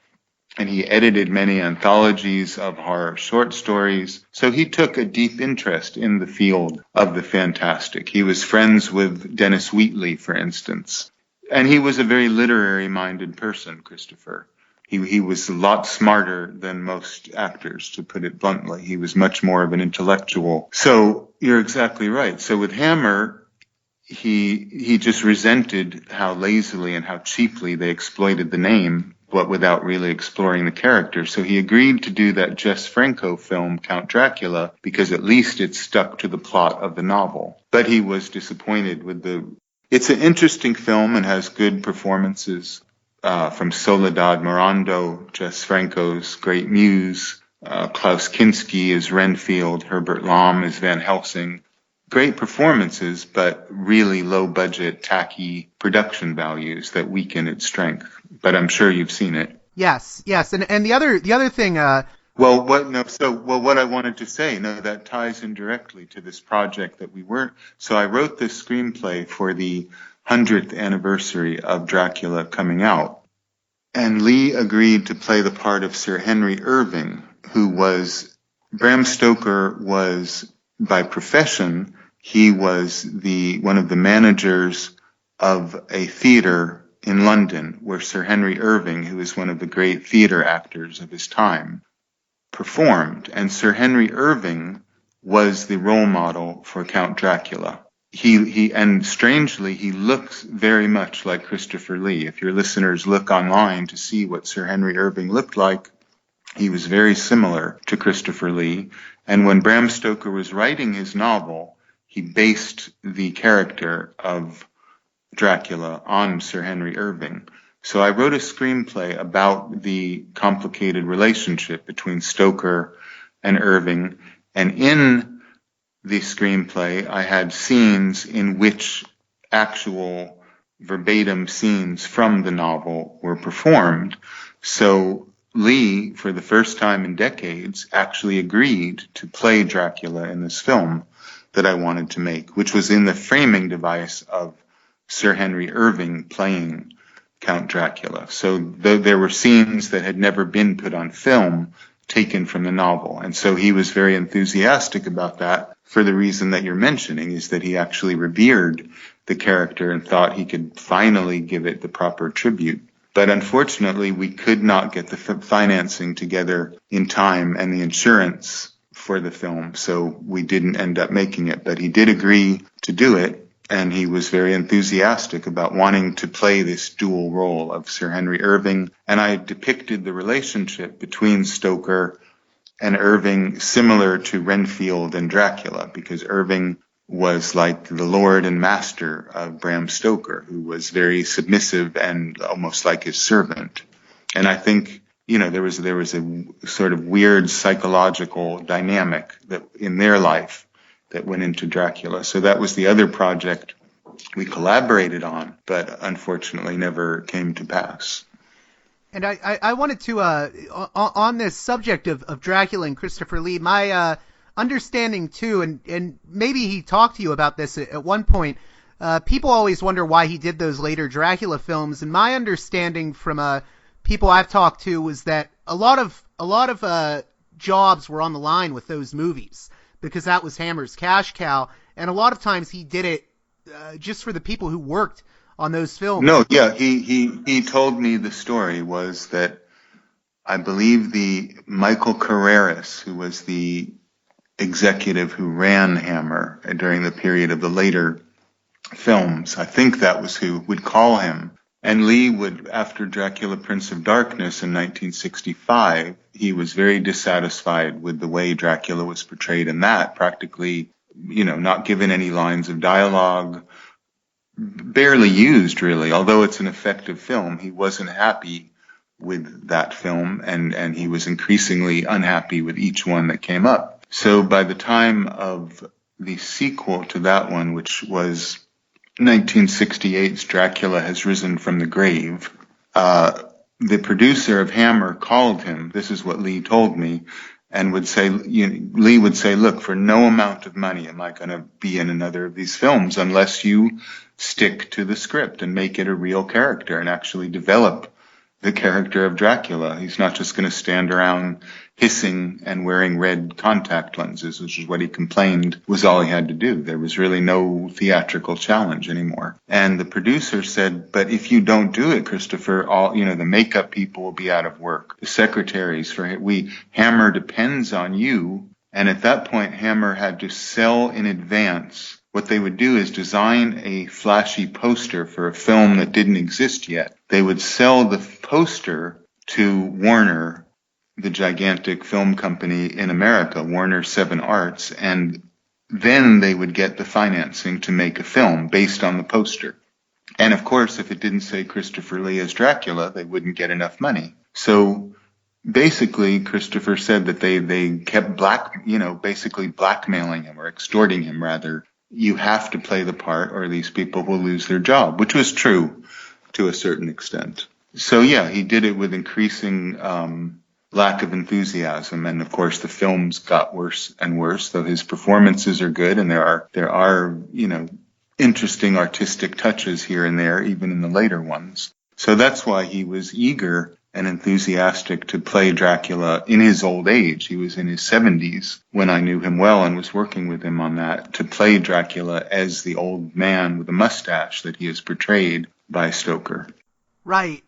And he edited many anthologies of horror short stories. So he took a deep interest in the field of the fantastic. He was friends with Dennis Wheatley, for instance. And he was a very literary-minded person, Christopher. He was a lot smarter than most actors, to put it bluntly. He was much more of an intellectual. So you're exactly right. So with Hammer, he just resented how lazily and how cheaply they exploited the name, but without really exploring the character. So he agreed to do that Jess Franco film, Count Dracula, because at least it stuck to the plot of the novel. But he was disappointed with It's an interesting film and has good performances. From Soledad Morando, Jess Franco's great muse, Klaus Kinski as Renfield, Herbert Lom as Van Helsing. Great performances, but really low-budget, tacky production values that weaken its strength. But I'm sure you've seen it. Yes, and the other thing. What I wanted to say, that ties in directly to this project that we weren't. So I wrote this screenplay for the 100th anniversary of Dracula coming out. And Lee agreed to play the part of Sir Henry Irving, Bram Stoker was, by profession, he was one of the managers of a theater in London where Sir Henry Irving, who is one of the great theater actors of his time, performed. And Sir Henry Irving was the role model for Count Dracula. And strangely, he looks very much like Christopher Lee. If your listeners look online to see what Sir Henry Irving looked like, he was very similar to Christopher Lee. And when Bram Stoker was writing his novel, he based the character of Dracula on Sir Henry Irving. So I wrote a screenplay about the complicated relationship between Stoker and Irving, and in the screenplay, I had scenes in which actual verbatim scenes from the novel were performed. So Lee, for the first time in decades, actually agreed to play Dracula in this film that I wanted to make, which was in the framing device of Sir Henry Irving playing Count Dracula. So there were scenes that had never been put on film taken from the novel. And so he was very enthusiastic about that for the reason that you're mentioning, is that he actually revered the character and thought he could finally give it the proper tribute. But unfortunately, we could not get the financing together in time and the insurance for the film, so we didn't end up making it. But he did agree to do it, and he was very enthusiastic about wanting to play this dual role of Sir Henry Irving. And I depicted the relationship between Stoker and Irving similar to Renfield and Dracula, because Irving was like the lord and master of Bram Stoker, who was very submissive and almost like his servant. And I think, there was a sort of weird psychological dynamic that in their life that went into Dracula. So that was the other project we collaborated on, but unfortunately never came to pass. And I wanted to, on this subject of Dracula and Christopher Lee, my understanding too, and maybe he talked to you about this at one point, people always wonder why he did those later Dracula films, and my understanding from people I've talked to was that a lot of jobs were on the line with those movies, because that was Hammer's cash cow, and a lot of times he did it just for the people who worked on those films. No, yeah, he told me the story was that I believe the Michael Carreras, who was the executive who ran Hammer during the period of the later films, I think that was who would call him. And Lee would, after Dracula Prince of Darkness in 1965, he was very dissatisfied with the way Dracula was portrayed in that, practically, not given any lines of dialogue, barely used really, although it's an effective film. He wasn't happy with that film, and he was increasingly unhappy with each one that came up. So by the time of the sequel to that one, which was 1968's Dracula Has Risen from the Grave, the producer of Hammer called him, this is what Lee told me, and would say, Lee would say, look, for no amount of money am I going to be in another of these films unless you stick to the script and make it a real character and actually develop the character of Dracula. He's not just going to stand around hissing and wearing red contact lenses, which is what he complained was all he had to do. There was really no theatrical challenge anymore. And the producer said, but if you don't do it, Christopher, the makeup people will be out of work. The secretaries Hammer depends on you. And at that point, Hammer had to sell in advance. What they would do is design a flashy poster for a film that didn't exist yet. They would sell the poster to Warner, the gigantic film company in America, Warner 7 Arts, and then they would get the financing to make a film based on the poster. And of course, if it didn't say Christopher Lee as Dracula, they wouldn't get enough money. So basically, Christopher said that they kept basically blackmailing him, or extorting him rather. You have to play the part or these people will lose their job, which was true to a certain extent. So yeah, he did it with increasing lack of enthusiasm, and of course the films got worse and worse, though his performances are good, and there are interesting artistic touches here and there, even in the later ones. So that's why he was eager and enthusiastic to play Dracula in his old age. He was in his 70s when I knew him well and was working with him on that, to play Dracula as the old man with a mustache that he is portrayed by Stoker. Right.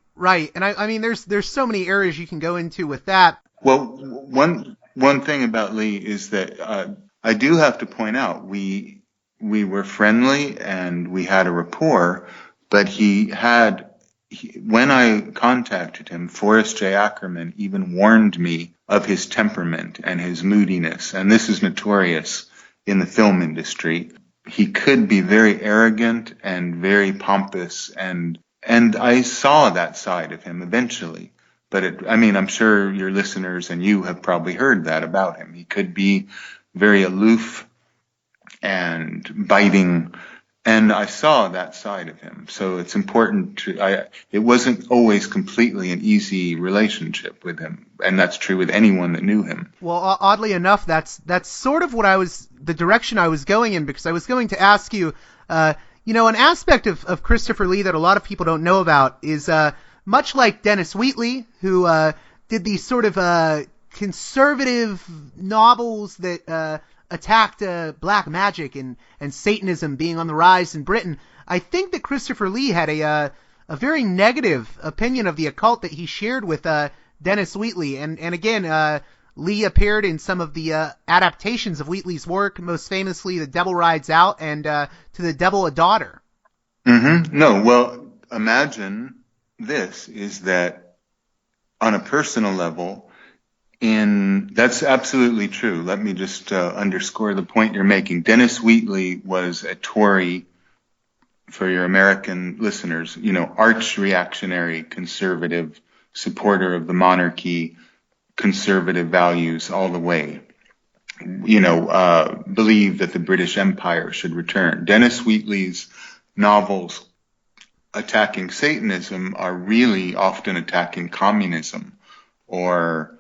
And I mean, there's so many areas you can go into with that. Well, one thing about Lee is that I do have to point out we were friendly and we had a rapport, but when I contacted him, Forrest J. Ackerman even warned me of his temperament and his moodiness, and this is notorious in the film industry. He could be very arrogant and very pompous, and I saw that side of him eventually. But I'm sure your listeners and you have probably heard that about him. He could be very aloof and biting, and I saw that side of him. So it's important it wasn't always completely an easy relationship with him, and that's true with anyone that knew him. Well, oddly enough, that's sort of the direction I was going in, because I was going to ask you, an aspect of Christopher Lee that a lot of people don't know about is, much like Dennis Wheatley, who did these sort of conservative novels that attacked black magic and Satanism being on the rise in Britain, I think that Christopher Lee had very negative opinion of the occult that he shared with Dennis Wheatley. And again, Lee appeared in some of the adaptations of Wheatley's work, most famously The Devil Rides Out and To the Devil a Daughter. Mm-hmm. No, well, imagine this, is that on a personal level, that's absolutely true. Let me just underscore the point you're making. Dennis Wheatley was a Tory, for your American listeners, arch reactionary, conservative, supporter of the monarchy, conservative values all the way. Believed that the British Empire should return. Dennis Wheatley's novels attacking Satanism are really often attacking communism or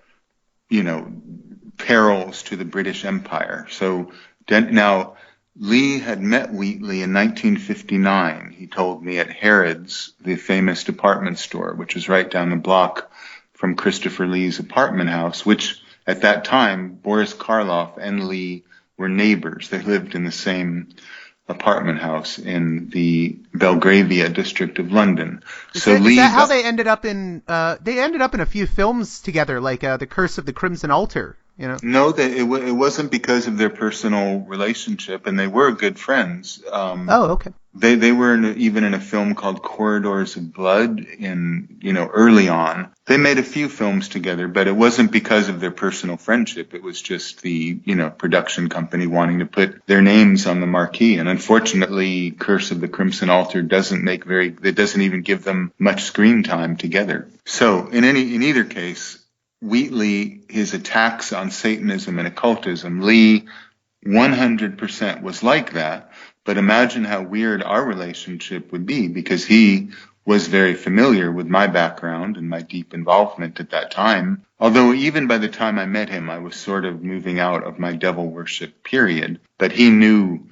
perils to the British Empire. So now Lee had met Wheatley in 1959. He told me at Harrods, the famous department store, which was right down the block from Christopher Lee's apartment house, which at that time, Boris Karloff and Lee were neighbors. They lived in the same apartment house in the Belgravia district of London. Is that how they ended up in? They ended up in a few films together, like The Curse of the Crimson Altar. No, it wasn't because of their personal relationship, and they were good friends. Okay. They were even in a film called Corridors of Blood early on. They made a few films together, but it wasn't because of their personal friendship. It was just the, production company wanting to put their names on the marquee. And unfortunately, Curse of the Crimson Altar doesn't even give them much screen time together. So in either case, Wheatley, his attacks on Satanism and occultism, Lee 100% was like that. But imagine how weird our relationship would be, because he was very familiar with my background and my deep involvement at that time. Although even by the time I met him, I was sort of moving out of my devil worship period. But he knew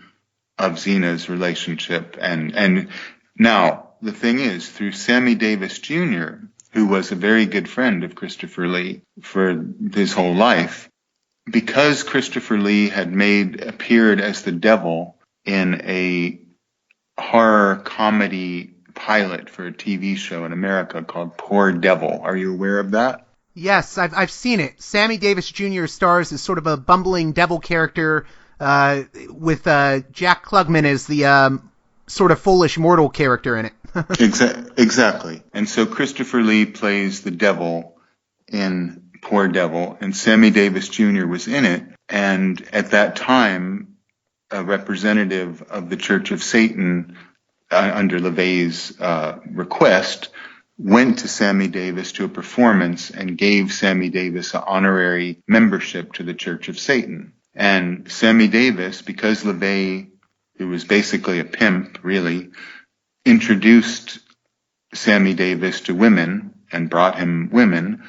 of Zena's relationship. And now the thing is, through Sammy Davis Jr., who was a very good friend of Christopher Lee for his whole life, because Christopher Lee had appeared as the devil in a horror comedy pilot for a TV show in America called Poor Devil. Are you aware of that? Yes, I've seen it. Sammy Davis Jr. stars as sort of a bumbling devil character with Jack Klugman as the sort of foolish mortal character in it. Exactly. And so Christopher Lee plays the devil in Poor Devil, and Sammy Davis Jr. was in it. And at that time, a representative of the Church of Satan, under LaVey's request, went to Sammy Davis to a performance and gave Sammy Davis an honorary membership to the Church of Satan. And Sammy Davis, because LaVey, who was basically a pimp, really, introduced Sammy Davis to women and brought him women,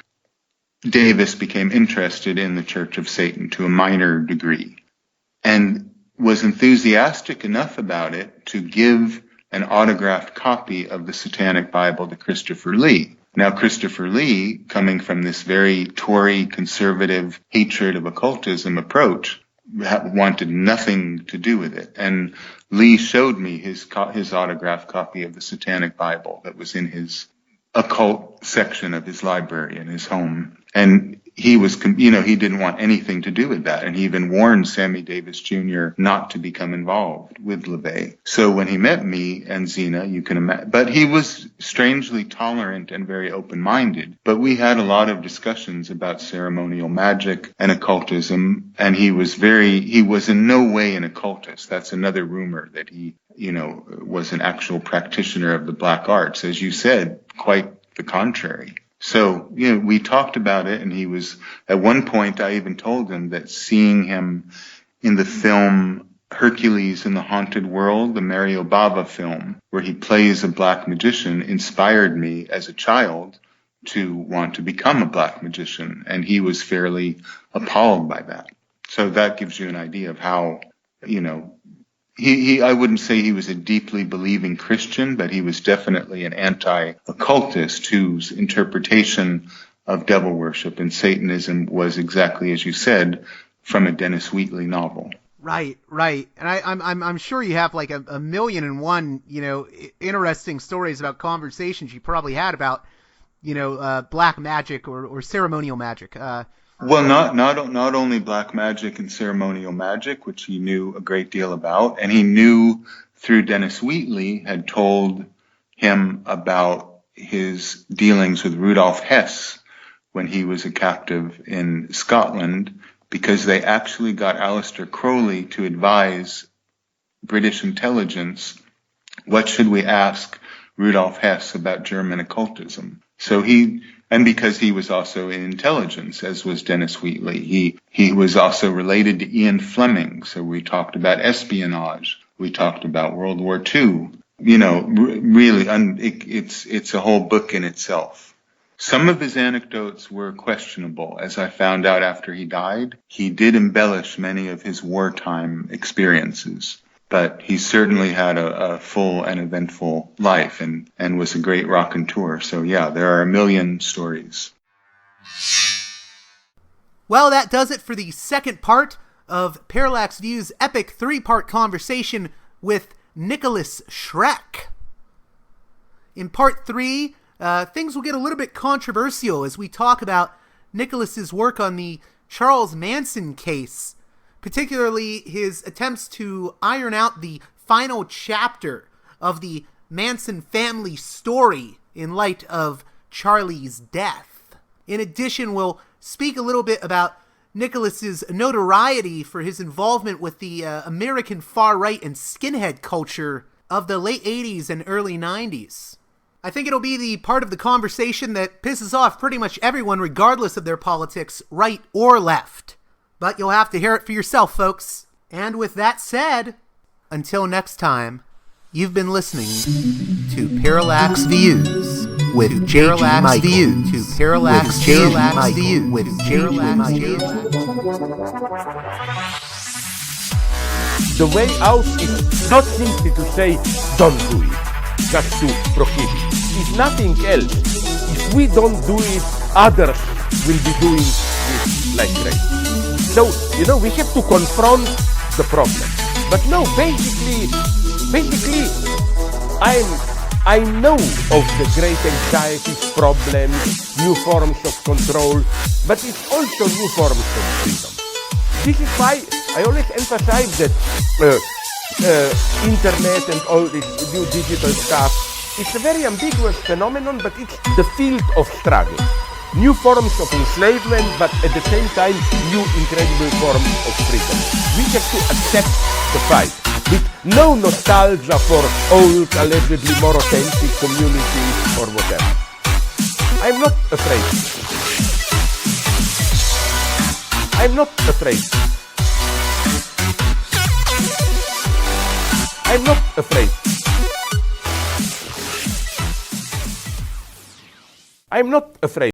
Davis became interested in the Church of Satan to a minor degree and was enthusiastic enough about it to give an autographed copy of the Satanic Bible to Christopher Lee. Now, Christopher Lee, coming from this very Tory conservative hatred of occultism approach, wanted nothing to do with it. And Lee showed me his autographed copy of the Satanic Bible that was in his occult section of his library in his home. And he was, he didn't want anything to do with that. And he even warned Sammy Davis Jr. not to become involved with LaVey. So when he met me and Zena, you can imagine, but he was strangely tolerant and very open-minded. But we had a lot of discussions about ceremonial magic and occultism. And he was in no way an occultist. That's another rumor, that he, was an actual practitioner of the black arts. As you said, quite the contrary. So, we talked about it, and he was, at one point I even told him that seeing him in the film Hercules in the Haunted World, the Mario Bava film, where he plays a black magician, inspired me as a child to want to become a black magician. And he was fairly appalled by that. So that gives you an idea of how, I wouldn't say he was a deeply believing Christian, but he was definitely an anti-occultist whose interpretation of devil worship and Satanism was exactly as you said, from a Dennis Wheatley novel. Right. And I'm sure you have like a million and one, interesting stories about conversations you probably had about, black magic or ceremonial magic. Well, not only black magic and ceremonial magic, which he knew a great deal about, and he knew through Dennis Wheatley had told him about his dealings with Rudolf Hess when he was a captive in Scotland, because they actually got Aleister Crowley to advise British intelligence, what should we ask Rudolf Hess about German occultism? And because he was also in intelligence, as was Dennis Wheatley, he was also related to Ian Fleming. So we talked about espionage. We talked about World War II. Really, it's a whole book in itself. Some of his anecdotes were questionable. As I found out after he died, he did embellish many of his wartime experiences. But he certainly had a full and eventful life and was a great raconteur. So yeah, there are a million stories. Well, that does it for the second part of Parallax Views' epic 3-part conversation with Nikolas Schreck. In part 3, things will get a little bit controversial as we talk about Nikolas's work on the Charles Manson case, particularly his attempts to iron out the final chapter of the Manson family story in light of Charlie's death. In addition, we'll speak a little bit about Nikolas's notoriety for his involvement with the American far-right and skinhead culture of the late 80s and early 90s. I think it'll be the part of the conversation that pisses off pretty much everyone regardless of their politics, right or left. But you'll have to hear it for yourself, folks. And with that said, until next time, you've been listening to Parallax Views with Parallax Views. To Parallax Views with Parallax Views. The way out is not simply to say, don't do it, just to prohibit. If nothing else, if we don't do it, others will be doing it like crazy. So, we have to confront the problem. But no, basically, I know of the great anxieties, problems, new forms of control, but it's also new forms of freedom. This is why I always emphasize that internet and all this new digital stuff, it's a very ambiguous phenomenon, but it's the field of struggle. New forms of enslavement, but at the same time, new incredible forms of freedom. We have to accept the fight, with no nostalgia for old, allegedly more authentic communities or whatever. I'm not afraid. I'm not afraid. I'm not afraid. I'm not afraid.